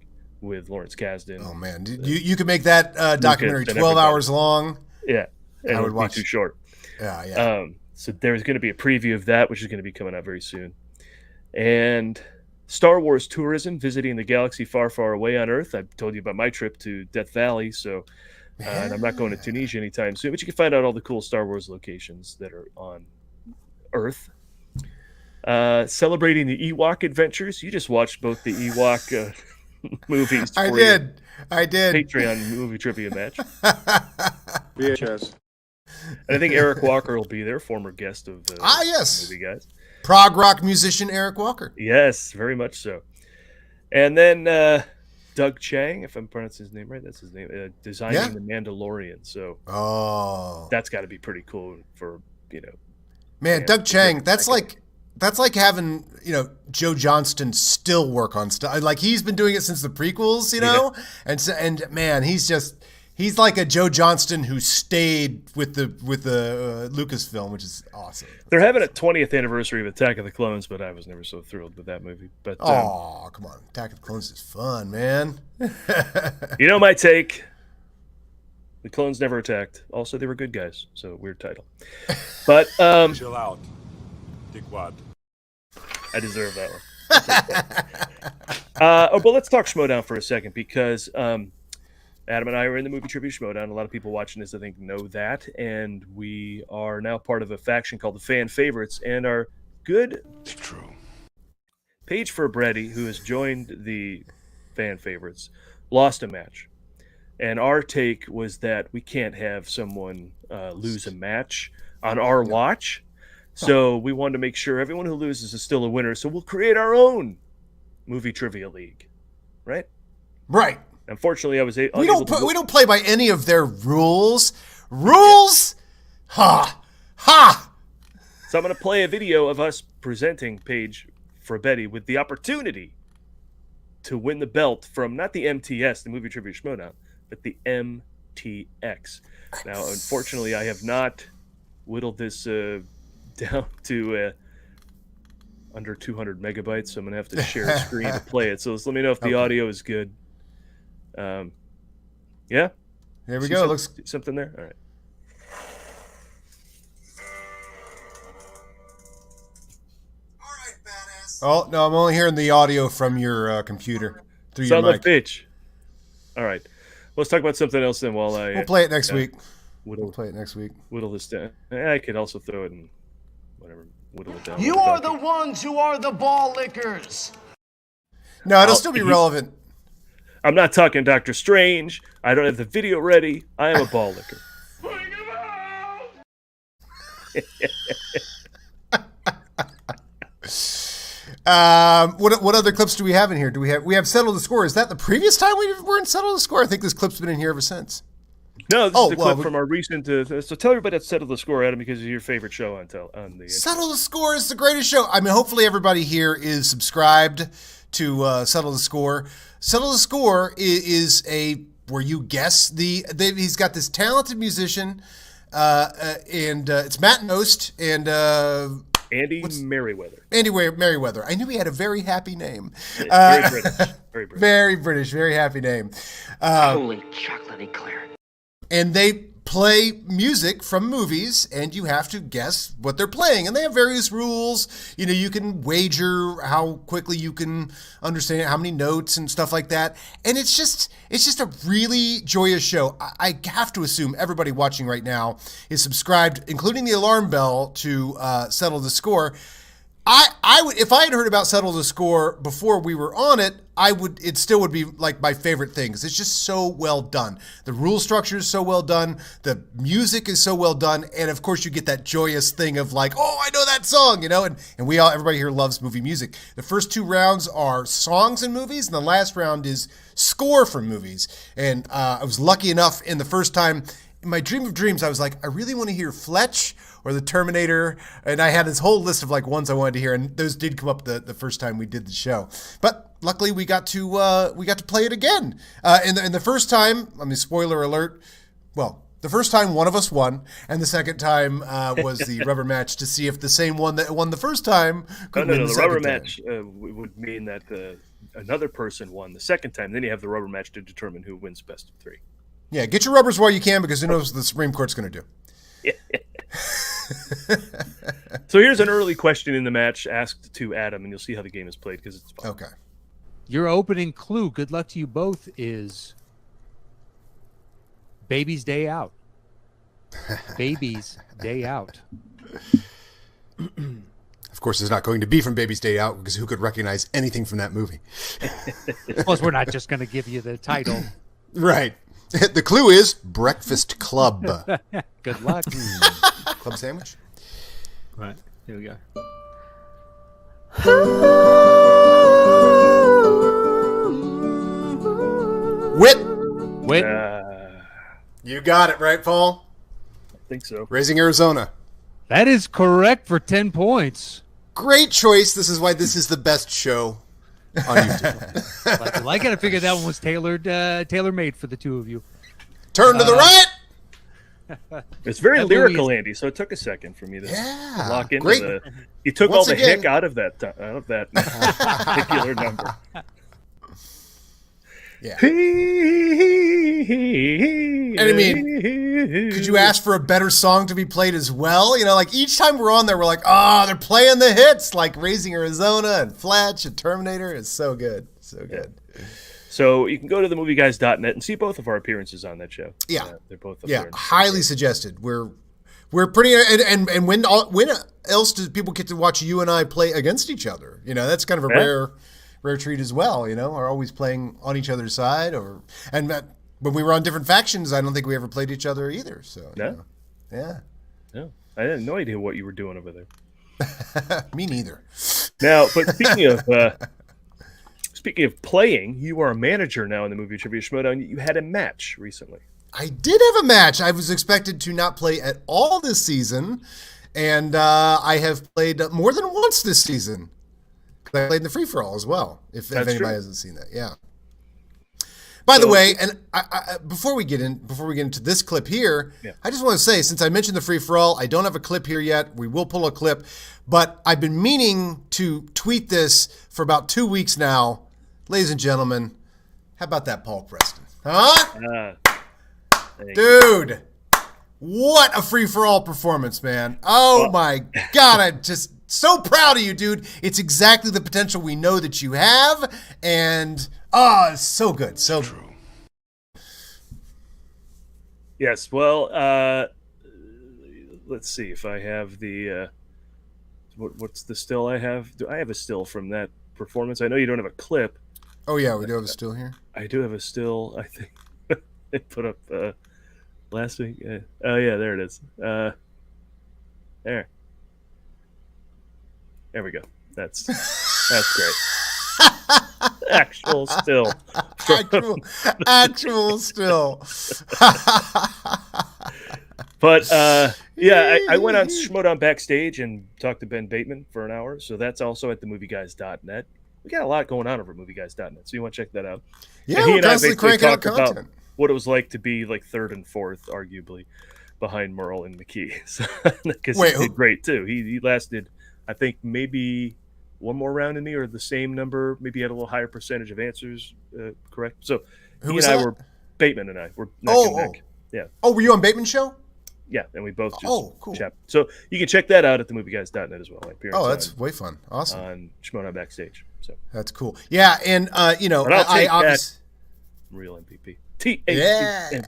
with Lawrence Kasdan. Oh man, you could make that documentary 12 hours long. Yeah, and I would watch. Be too short. Yeah. So there's going to be a preview of that, which is going to be coming out very soon. And Star Wars tourism, visiting the galaxy far, far away on Earth. I've told you about my trip to Death Valley, so and I'm not going to Tunisia anytime soon. But you can find out all the cool Star Wars locations that are on Earth. Celebrating the Ewok adventures. You just watched both the Ewok movies. I did. Patreon movie trivia match. VHS. And I think Eric Walker will be there, former guest of yes, movie guys. Prog rock musician Eric Walker. Yes, very much so. And then Doug Chang, if I'm pronouncing his name right, that's his name, designing the Mandalorian. So that's got to be pretty cool for Man, Doug Chang, that's like having Joe Johnston still work on stuff. Like he's been doing it since the prequels, and man, he's like a Joe Johnston who stayed with the Lucasfilm, which is awesome. They're having a 20th anniversary of Attack of the Clones, but I was never so thrilled with that movie. But come on, Attack of the Clones is fun, man. My take. The clones never attacked. Also, they were good guys, so weird title. But chill out, dickwad. I deserve that one. But let's talk Schmoedown for a second, because Adam and I are in the movie trivia Schmoedown. A lot of people watching this, I think, know that, and we are now part of a faction called the Fan Favorites, and our good Paige Fabretti, who has joined the Fan Favorites, lost a match. And our take was that we can't have someone lose a match on our watch. So we wanted to make sure everyone who loses is still a winner. So we'll create our own movie trivia league, right? Right. Unfortunately, I was we don't play by any of their rules. Ha! So I'm going to play a video of us presenting Paige Fabretti with the opportunity to win the belt from not the MTS, the movie trivia Schmoedown, but the MTX. Now, unfortunately, I have not whittled this down to under 200 megabytes, so I'm going to have to share a screen to play it. So let me know if the audio is good. Yeah? There we go. Looks something there? All right. Oh, no, I'm only hearing the audio from your computer through your mic. Bitch. All right. Let's talk about something else then while We'll play it next week. We'll play it next week. Whittle this down. I could also throw it in whatever. Whittle it down. You are the ones who are the ball lickers. No, it'll still be relevant. I'm not talking Doctor Strange. I don't have the video ready. I am a ball licker. What other clips do we have in here? We have Settle the Score? Is that the previous time we were in Settle the Score? I think this clip's been in here ever since. No, this is the clip from our recent. So tell everybody to Settle the Score, Adam, because it's your favorite show on the. Settle the Score is the greatest show. I mean, hopefully everybody here is subscribed to Settle the Score. Settle the Score is where you guess he's got this talented musician, and it's Matt Nost and. Andy Merriweather. Andy Merriweather. I knew he had a very happy name. Very British. Very British. Very British. Very happy name. Holy chocolatey Claire. And they play music from movies, and you have to guess what they're playing. And they have various rules. You can wager how quickly you can understand how many notes and stuff like that. And it's just a really joyous show. I have to assume everybody watching right now is subscribed, including the alarm bell, to Settle the Score. I would, if I had heard about Settle the Score before we were on it, it still would be like my favorite thing, because it's just so well done. The rule structure is so well done. The music is so well done. And of course you get that joyous thing of like, oh, I know that song, and everybody here loves movie music. The first two rounds are songs and movies, and the last round is score from movies. And I was lucky enough in the first time, in my dream of dreams, I was like, I really want to hear Fletch or the Terminator, and I had this whole list of like ones I wanted to hear, and those did come up the first time we did the show. But luckily, we got to play it again. And the first time, I mean, spoiler alert. Well, the first time one of us won, and the second time was the rubber match to see if the same one that won the first time could win the second time. The rubber match would mean that another person won the second time, then you have the rubber match to determine who wins best of 3. Yeah, get your rubbers while you can, because who knows what the Supreme Court's going to do. So here's an early question in the match asked to Adam, and you'll see how the game is played because it's fun. Okay. Your opening clue, good luck to you both, is Baby's Day Out. Baby's Day Out. Of course, it's not going to be from Baby's Day Out, because who could recognize anything from that movie? Plus, we're not just going to give you the title. Right. The clue is Breakfast Club. Good luck. Club sandwich? Right. Here we go. Wit. You got it, right, Paul? I think so. Raising Arizona. That is correct for 10 points. Great choice. This is why this is the best show on YouTube. I gotta figure that one was tailor-made for the two of you. Turn to the right. It's very lyrical, Andy. So it took a second for me to lock into the. You took Once all the again, hick out of that particular number. Yeah. And I mean, could you ask for a better song to be played as well? You know, like each time we're on there, we're like, oh, they're playing the hits, like Raising Arizona and Fletch and Terminator. It's so good. So good. Yeah. So you can go to themovieguys.net and see both of our appearances on that show. Yeah. They're both up there. Highly suggested. We're pretty, and when else do people get to watch you and I play against each other? You know, that's kind of a rare treat as well. You know, we're always playing on each other's side, and when we were on different factions, I don't think we ever played each other either. So yeah. I had no idea what you were doing over there. Me neither. Now, but speaking of playing, you are a manager now in the Movie Trivia Schmoedown. You had a match recently. I did have a match. I was expected to not play at all this season, and I have played more than once this season. I played in the free-for-all as well, if anybody hasn't seen that. Yeah. By the way, and before we get into this clip here, I just want to say, since I mentioned the free-for-all, I don't have a clip here yet. We will pull a clip, but I've been meaning to tweet this for about 2 weeks now. Ladies and gentlemen, how about that Paul Preston? Huh? Dude, what a free-for-all performance, man. Oh, my God. I'm just so proud of you, dude. It's exactly the potential we know that you have, and, it's so good. So true. Yes, well, let's see if I have the, what's the still I have? Do I have a still from that performance? I know you don't have a clip. Oh, yeah, we do have a still here? I do have a still, I think. I put up last week. Oh, yeah, there it is. There we go. That's great. Actual still. Actual still. But I went on Schmoedown backstage and talked to Ben Bateman for an hour. So that's also at themovieguys.net. We got a lot going on over at movieguys.net, so you want to check that out. Yeah, and he we're and I constantly basically cranking out talked about content. what it was like to be like third and fourth, arguably, behind Merle and McKee. Because he did great too. He lasted, I think, maybe one more round than me, or the same number. Maybe he had a little higher percentage of answers correct. So he and I were Bateman and I were neck and neck. Yeah. Oh, were you on Bateman's show? Yeah, and we both just cool. chat. So you can check that out at themovieguys.net as well. That's way fun. Awesome. On Schmoedown backstage. So that's cool. Yeah, and but I'll take that real MVP. MVP.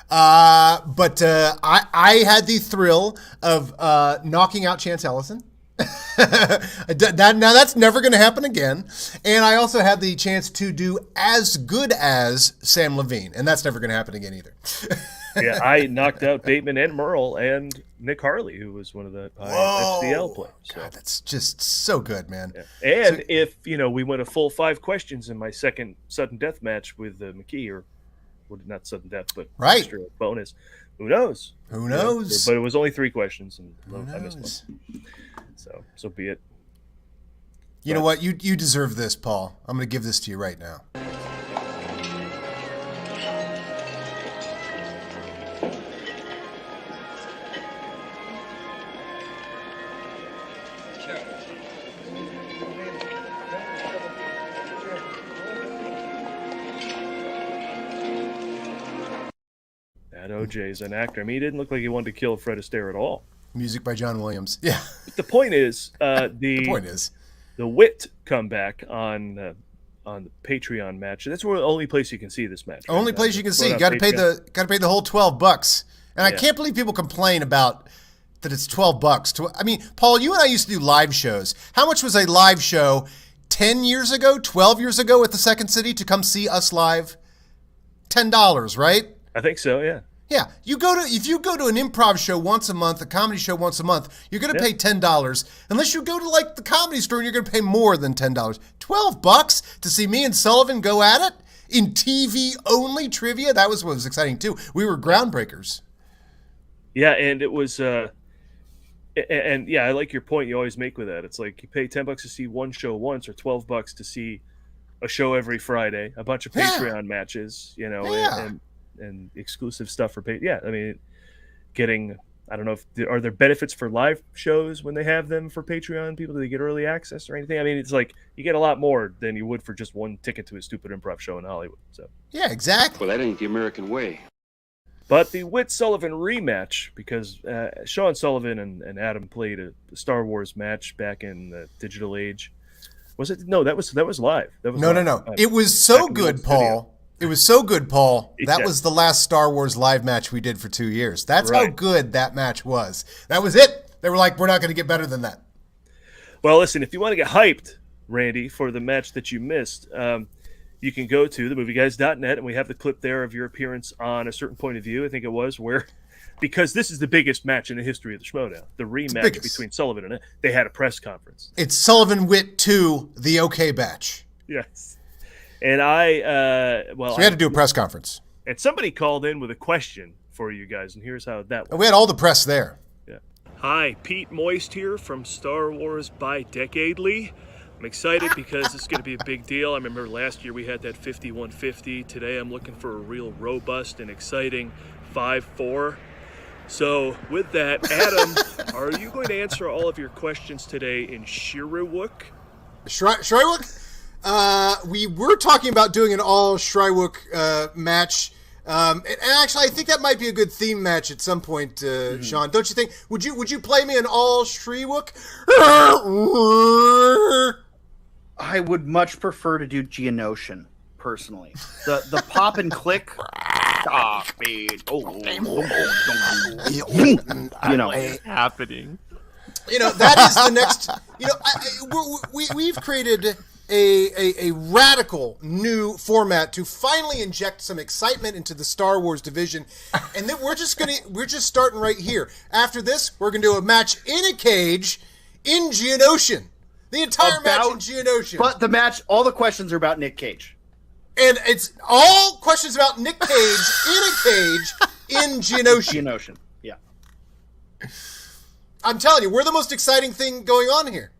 But I had the thrill of knocking out Chance Ellison. Now that's never going to happen again. And I also had the chance to do as good as Sam Levine, and that's never going to happen again either. Yeah, I knocked out Bateman and Merle and Nick Harley, who was one of the FCL players. So. God, that's just so good, man. Yeah. And if we went a full 5 questions in my second sudden death match with McKee, or not sudden death, but extra bonus, who knows? Who knows? But it was only 3 questions, and I missed one. So be it. You know what? You deserve this, Paul. I'm going to give this to you right now. And OJ's an actor. I mean, he didn't look like he wanted to kill Fred Astaire at all. Music by John Williams. Yeah. But the point is, the Wit comeback on the Patreon match. That's the only place you can see this match. Only place you can see. Got to pay the whole $12. And I can't believe people complain about that it's $12. I mean, Paul, you and I used to do live shows. How much was a live show 10 years ago, 12 years ago at the Second City to come see us live? $10, right? I think so, yeah. Yeah, if you go to an improv show once a month, a comedy show once a month, you're going to pay $10. Unless you go to like the Comedy Store and you're going to pay more than $10. $12 to see me and Sullivan go at it in TV only trivia. That was what was exciting too. We were groundbreakers. Yeah, and it was, and yeah, I like your point you always make with that. It's like you pay $10 to see one show once, or $12 to see a show every Friday, a bunch of Patreon matches, you know, and exclusive stuff for Yeah, I mean, getting, I don't know are there benefits for live shows when they have them for Patreon people? Do they get early access or anything? I mean, it's like you get a lot more than you would for just one ticket to a stupid improv show in Hollywood. So yeah, exactly. Well, that ain't the American way. But the Witt Sullivan rematch, because Sean Sullivan and Adam played a Star Wars match back in the digital age. Was it? No, that was live. That was no. It was so good, Paul. It was so good, Paul. That was the last Star Wars live match we did for 2 years. That's how good that match was. That was it. They were like, we're not going to get better than that. Well, listen, if you want to get hyped, Randy, for the match that you missed, you can go to themovieguys.net, and we have the clip there of your appearance on A Certain Point of View, I think it was, where, because this is the biggest match in the history of the Schmoedown, the rematch between Sullivan and they had a press conference. It's Sullivan Witt 2, the OK batch. Yes. And so we had to do a press conference. And somebody called in with a question for you guys, and here's how that went. We had all the press there. Yeah. Hi, Pete Moist here from Star Wars by Decadely. I'm excited because it's going to be a big deal. I remember last year we had that 5150. Today I'm looking for a real robust and exciting 5.4. So with that, Adam, are you going to answer all of your questions today in Shriwook? Shriwook? We were talking about doing an all Shriwook match. And actually, I think that might be a good theme match at some point, Sean. Don't you think? Would you play me an all Shriwook? I would much prefer to do Geonosian, personally. The pop and click. Stop it. You know, happening. You know, that is the next. You know, we've created a radical new format to finally inject some excitement into the Star Wars division, and then we're just starting right here. After this, we're gonna do a match in a cage in Geonosian. The entire match in Geonosian. But the match, all the questions are about Nick Cage. And it's all questions about Nick Cage in a cage in Geonosian. Geonosian, yeah. I'm telling you, we're the most exciting thing going on here.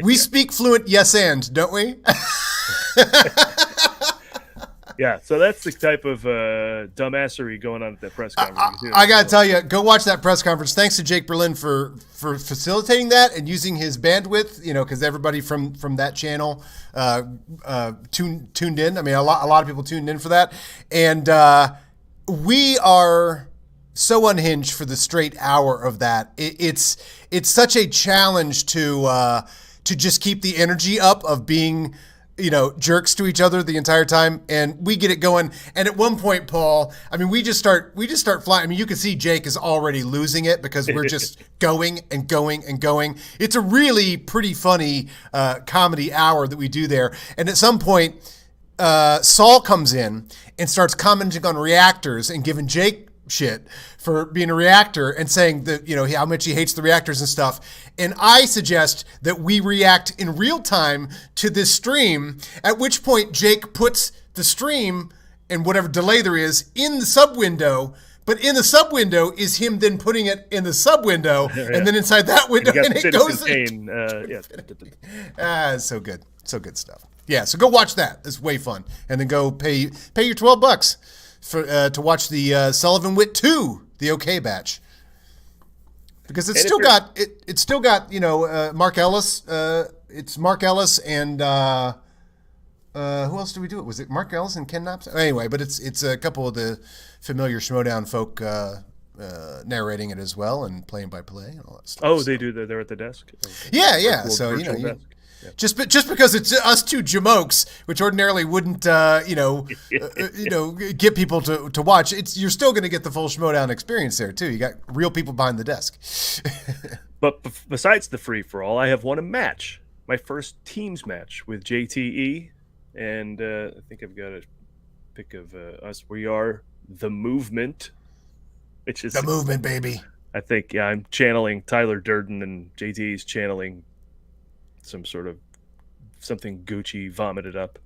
We speak fluent yes and, don't we? Yeah, so that's the type of dumbassery going on at that press conference. I got to tell you, go watch that press conference. Thanks to Jake Berlin for facilitating that and using his bandwidth, you know, because everybody from that channel tuned in. I mean, a lot of people tuned in for that. And we are so unhinged for the straight hour of that. It's such a challenge to just keep the energy up of being, you know, jerks to each other the entire time, and we get it going. And at one point, Paul, I mean, we just start flying. I mean, you can see Jake is already losing it because we're just going and going and going. It's a really pretty funny comedy hour that we do there. And at some point, Saul comes in and starts commenting on reactors and giving Jake shit for being a reactor and saying that, you know, how much he hates the reactors and stuff. And I suggest that we react in real time to this stream, at which point Jake puts the stream and whatever delay there is in the sub window, but in the sub window is him then putting it in the sub window, and then inside that window, and it goes. So good. So good stuff. Yeah, so go watch that. It's way fun. And then go pay your $12 for to watch the Sullivan Witt 2, the OK batch, because it's still got you know Mark Ellis. It's Mark Ellis and Who else did we do it? Was it Mark Ellis and Ken Knopf? Anyway, but it's a couple of the familiar Schmoedown folk narrating it as well and playing by play and all that stuff. Oh, they do that. They're at the desk. Yeah. So just because it's us two jamokes, which ordinarily wouldn't get people to watch, you're still going to get the full Schmoedown experience there too. You got real people behind the desk. But besides the free for all, I have won a match. My first teams match with JTE, and I think I've got a pic of us. We are the Movement, which is the Movement, baby. I think I'm channeling Tyler Durden, and JTE's channeling some sort of something Gucci vomited up.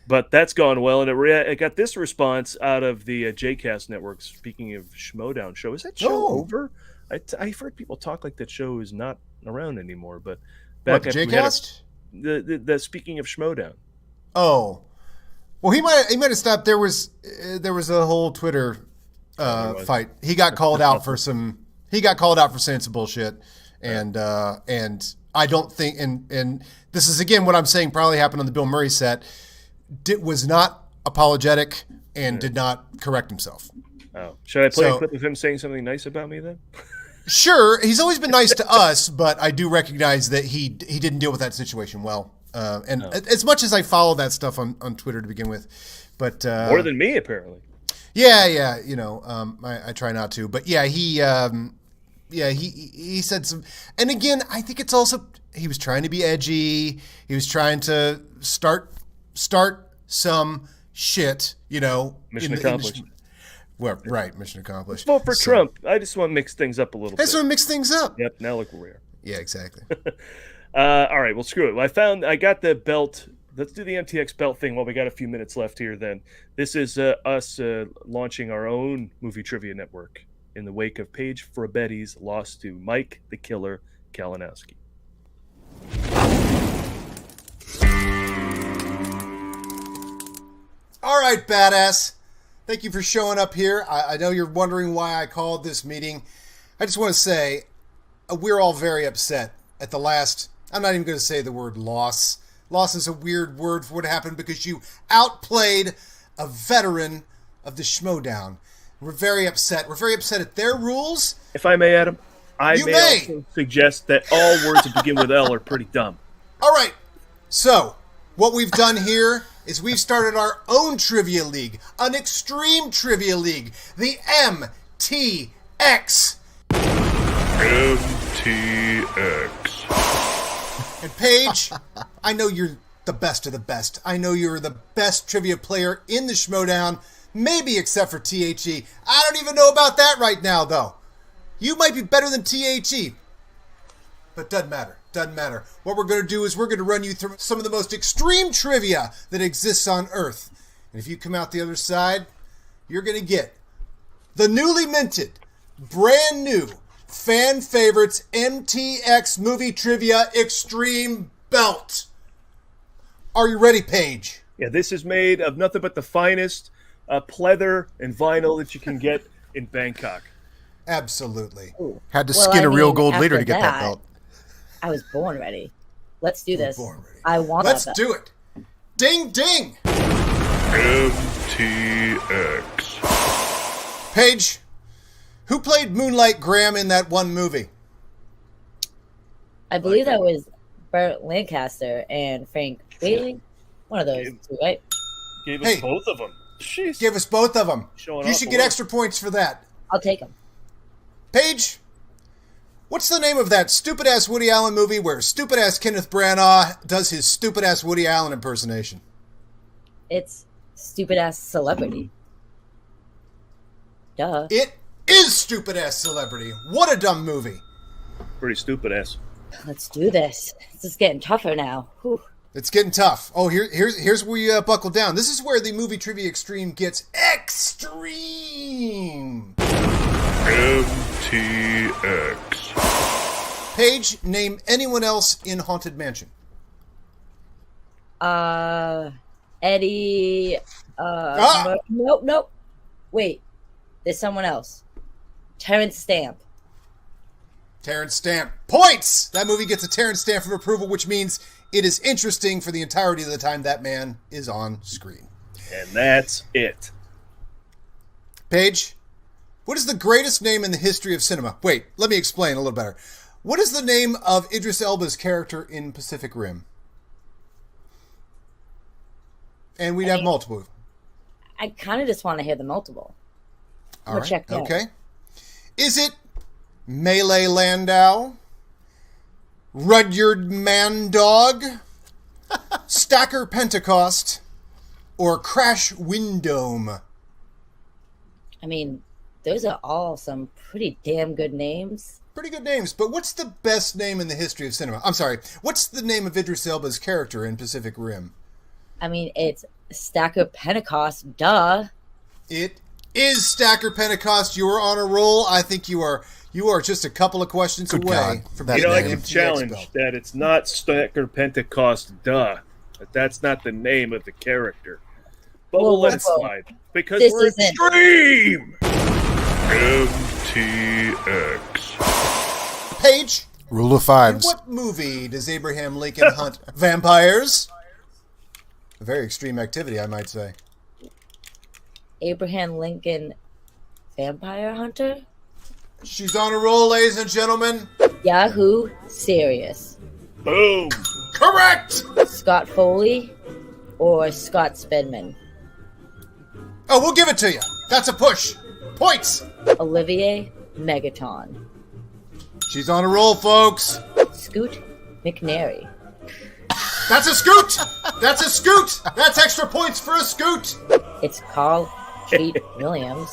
But that's gone well, and it got this response out of the JCast network. Speaking of Schmoedown show, is that show over? I've heard people talk like that show is not around anymore. But back what, the JCast? The speaking of Schmoedown. Oh, well, he might have stopped. There was a whole Twitter fight. He got called out for saying some bullshit, and I don't think and this is again what I'm saying probably happened on the Bill Murray set. Was not apologetic and did not correct himself. Oh, should I play a clip of him saying something nice about me then? Sure, he's always been nice to us, but I do recognize that he didn't deal with that situation well. As much as I follow that stuff on Twitter to begin with, but more than me apparently. Yeah. I try not to, but yeah, he said some, and again, I think it's also he was trying to be edgy. He was trying to start some shit, Mission accomplished. Mission accomplished. Vote for Trump. I just want to mix things up a little bit. I just want to mix things up. Yep, now look where we are. Yeah, exactly. All right, well, screw it. I got the belt. Let's do the MTX belt thing while we got a few minutes left here then. This is us launching our own movie trivia network in the wake of Paige Frabetti's loss to Mike the Killer Kalinowski. All right, badass. Thank you for showing up here. I know you're wondering why I called this meeting. I just want to say we're all very upset at the last, I'm not even going to say the word loss. Loss is a weird word for what happened because you outplayed a veteran of the Schmoedown. We're very upset. We're very upset at their rules. If I may, Adam, I may also suggest that all words that begin with L are pretty dumb. All right. So, what we've done here is we've started our own trivia league, an extreme trivia league, the MTX. And Paige, I know you're the best of the best. I know you're the best trivia player in the Schmoedown, maybe except for THE. I don't even know about that right now, though. You might be better than THE, but doesn't matter. Doesn't matter. What we're going to do is we're going to run you through some of the most extreme trivia that exists on Earth. And if you come out the other side, you're going to get the newly minted, brand new, fan favorites MTX Movie Trivia Extreme Belt. Are you ready, Paige? Yeah, this is made of nothing but the finest pleather and vinyl that you can get in Bangkok. Absolutely. Ooh. Had to skin a real gold leader to get that belt. I was born ready. Let's do this. I want Let's that do it. Ding, ding. MTX. Paige, who played Moonlight Graham in that one movie? I believe that was Burt Lancaster and Frank Whaley. One of those two, right? Gave us both of them. Jeez. Give us both of them. Showing You off should a get little. extra points for that. I'll take them. Paige, what's the name of that stupid-ass Woody Allen movie where stupid-ass Kenneth Branagh does his stupid-ass Woody Allen impersonation? It's Stupid Ass Celebrity. Duh. It is Stupid-ass Celebrity. What a dumb movie. Pretty stupid ass. Let's do this. This is getting tougher now. Whew. It's getting tough. Oh, here's where you buckle down. This is where the movie trivia extreme gets extreme. MTX. Paige, name anyone else in Haunted Mansion. Eddie. Nope. Wait, there's someone else. Terrence Stamp. Terrence Stamp. Points! That movie gets a Terrence Stamp of approval, which means it is interesting for the entirety of the time that man is on screen. And that's it. Paige, what is the greatest name in the history of cinema? Wait, let me explain a little better. What is the name of Idris Elba's character in Pacific Rim? And we'd have multiple. I kind of just want to hear the multiple. All right. Check that. Okay. Is it Melee Landau, Rudyard Mandog, Stacker Pentecost, or Crash Windome? I mean, those are all some pretty damn good names. Pretty good names, but what's the best name in the history of cinema? I'm sorry, what's the name of Idris Elba's character in Pacific Rim? I mean, it's Stacker Pentecost, duh. It is Stacker Pentecost. You are on a roll. I think you are just a couple of questions away from I getting can challenge that it's not Stacker Pentecost, duh. That's not the name of the character. But we'll let it slide. Because we're extreme! MTX. Paige? Rule of fives. In what movie does Abraham Lincoln hunt vampires? A very extreme activity, I might say. Abraham Lincoln Vampire Hunter? She's on a roll, ladies and gentlemen. Yahoo Serious. Boom. Correct! Scott Foley or Scott Spedman? Oh, we'll give it to you. That's a push. Points! Olivier Megaton. She's on a roll, folks. Scoot McNairy. That's a scoot! That's a scoot! That's extra points for a scoot! It's Carl Treat Williams.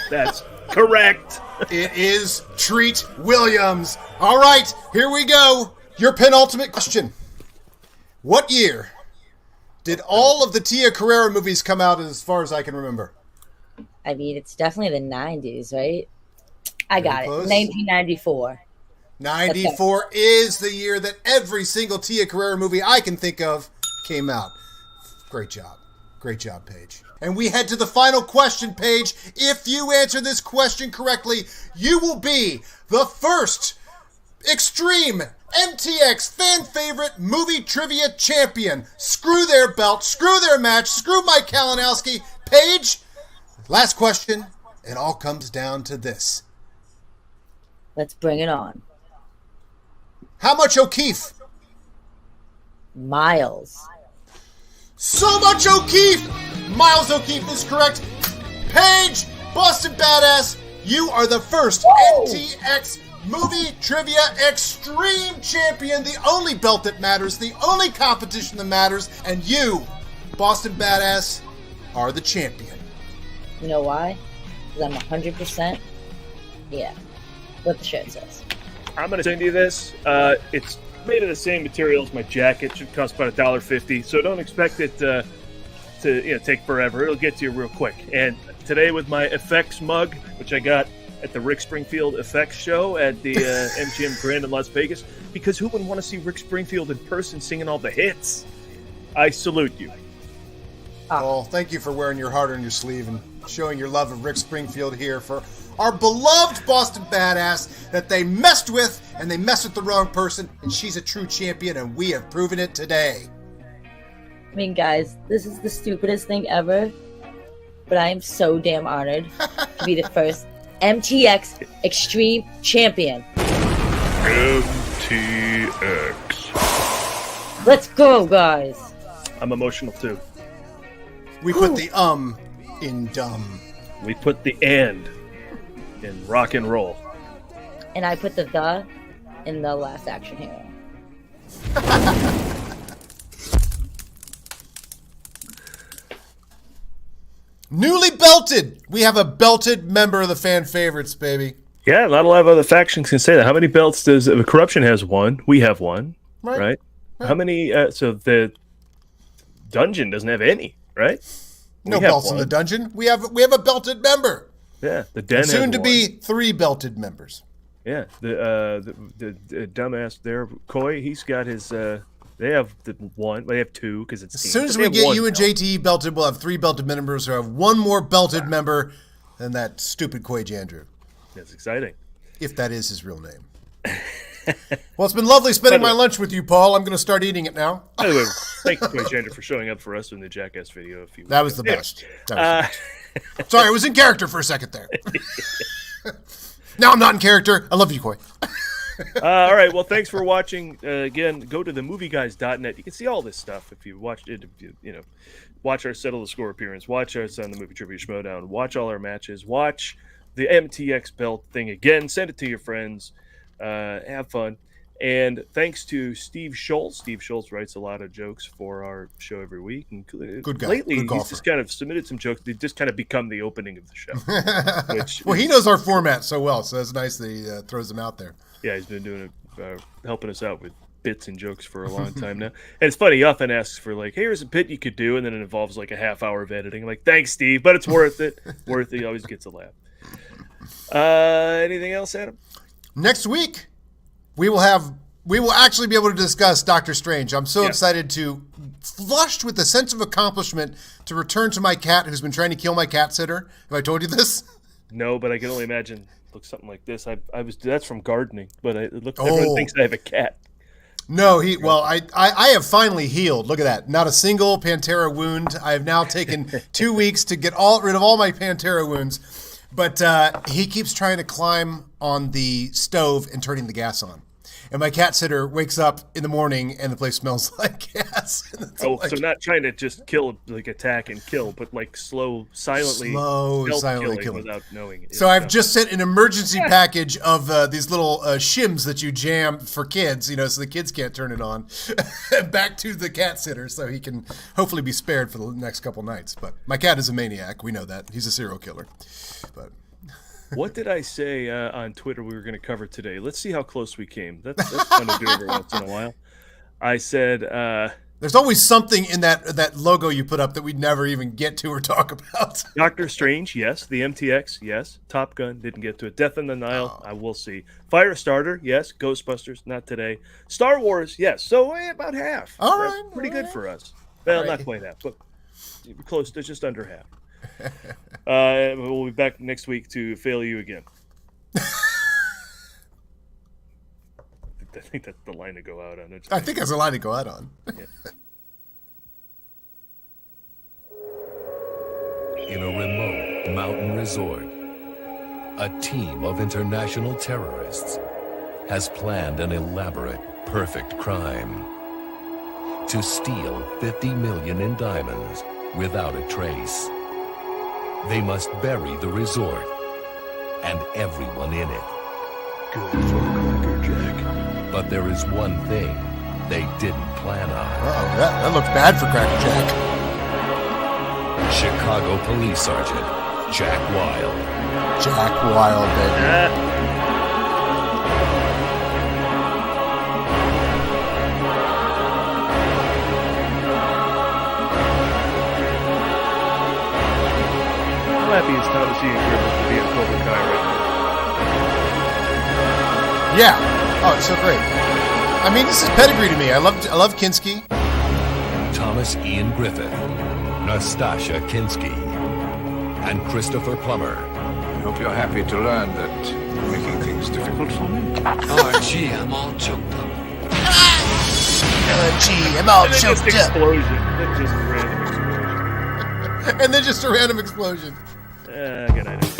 That's correct. It is Treat Williams. All right, here we go. Your penultimate question. What year did all of the Tia Carrera movies come out as far as I can remember? I mean, it's definitely the 90s, right? I got close. it. 1994. 94 is the year that every single Tia Carrera movie I can think of came out. Great job. Great job, Paige. And we head to the final question, Paige. If you answer this question correctly, you will be the first Extreme MTX fan favorite movie trivia champion. Screw their belt, screw their match, screw Mike Kalinowski. Paige, last question. It all comes down to this. Let's bring it on. How much O'Keefe? Miles. So much O'Keefe! Miles O'Keefe is correct. Paige, Boston Badass, you are the first MTX Movie Trivia Extreme Champion, the only belt that matters, the only competition that matters, and you, Boston Badass, are the champion. You know why? Because I'm 100%, what the shirt says. I'm going to send you this. It's made of the same material as my jacket. It should cost about $1.50, so don't expect it to take forever. It'll get to you real quick. And today with my effects mug, which I got at the Rick Springfield Effects Show at the MGM Grand in Las Vegas, because who wouldn't want to see Rick Springfield in person singing all the hits? I salute you. Well, thank you for wearing your heart on your sleeve and showing your love of Rick Springfield here for our beloved Boston Badass that they messed with, and they messed with the wrong person, and she's a true champion, and we have proven it today. I mean, guys, this is the stupidest thing ever, but I am so damn honored to be the first MTX Extreme Champion. MTX. Let's go, guys. I'm emotional too. We put the in dumb. We put the and in rock and roll. And I put the in the Last Action Hero. Newly belted! We have a belted member of the fan favorites, baby. Yeah, not a lot of other factions can say that. How many belts does Corruption has one? We have one, right? How many? So the Dungeon doesn't have any, right? No belts in the Dungeon. We have a belted member. Yeah, the Den. Soon to be 3 belted members. Yeah, the dumbass there, Coy. He's got his. They have one. They have 2 because it's. As soon as we get you and JTE belted, we'll have 3 belted members. We'll have 1 more belted member than that stupid Quage Andrew. That's exciting. If that is his real name. Well, it's been lovely spending my lunch with you, Paul. I'm going to start eating it now. By the way, thank you, Toy Jander, for showing up for us in the Jackass video. That was the best. Sorry, I was in character for a second there. Now I'm not in character. I love you, Koi. All right. Well, thanks for watching. Again, go to themovieguys.net. You can see all this stuff if you watched it. If you watch our Settle the Score appearance, watch us on the Movie Trivia Schmoedown, watch all our matches, watch the MTX belt thing again. Send it to your friends. Have fun. And thanks to Steve Schultz. Steve Schultz writes a lot of jokes for our show every week. And good guy. Lately, good he's just kind of submitted some jokes. They just kind of become the opening of the show. Well, he knows our format so well, so it's nice that he throws them out there. Yeah, he's been doing it, helping us out with bits and jokes for a long time now. And it's funny, he often asks for like, hey, here's a bit you could do, and then it involves like a half hour of editing. I'm like, thanks, Steve, but it's worth it. Worth it. He always gets a laugh. Anything else, Adam? Next week, we will actually be able to discuss Doctor Strange. I'm so excited to, flushed with a sense of accomplishment, to return to my cat who's been trying to kill my cat sitter. Have I told you this? No, but I can only imagine. Looks something like this. That's from gardening, but everyone thinks I have a cat. No, I have finally healed. Look at that. Not a single Pantera wound. I have now taken 2 weeks to get rid of all my Pantera wounds. But he keeps trying to climb on the stove and turning the gas on. And my cat sitter wakes up in the morning and the place smells like gas. So not trying to just kill, like attack and kill, but like silently killing without knowing it. So I've just sent an emergency package of these little shims that you jam for kids, so the kids can't turn it on, back to the cat sitter so he can hopefully be spared for the next couple nights. But my cat is a maniac. We know that. He's a serial killer. But what did I say on Twitter we were going to cover today? Let's see how close we came. That's fun to do every once in a while. I said... there's always something in that logo you put up that we'd never even get to or talk about. Doctor Strange, yes. The MTX, yes. Top Gun, didn't get to it. Death in the Nile, I will see. Firestarter, yes. Ghostbusters, not today. Star Wars, yes. So about half. All right. Pretty good for us. Well, not quite half, but close to just under half. We'll be back next week to fail you again. I think that's the line to go out on. I think that's the line to go out on. Yeah. In a remote mountain resort, a team of international terrorists has planned an elaborate, perfect crime to steal 50 million in diamonds without a trace. They must bury the resort and everyone in it. Good for Cracker Jack. But there is one thing they didn't plan on. Uh-oh, that looks bad for Cracker Jack. Chicago Police Sergeant Jack Wild. Jack Wild, baby. I'm happy it's Thomas Ian Griffith to be in Cobra Kai right now. Yeah. Oh, it's so great. I mean, this is pedigree to me. I love Kinski. Thomas Ian Griffith, Nastasia Kinski, and Christopher Plummer. I hope you're happy to learn that you're making things difficult for me. Oh, gee, I'm all choked up. I'm all choked up. Explosion. Just a random explosion. And then just a random explosion. Good night.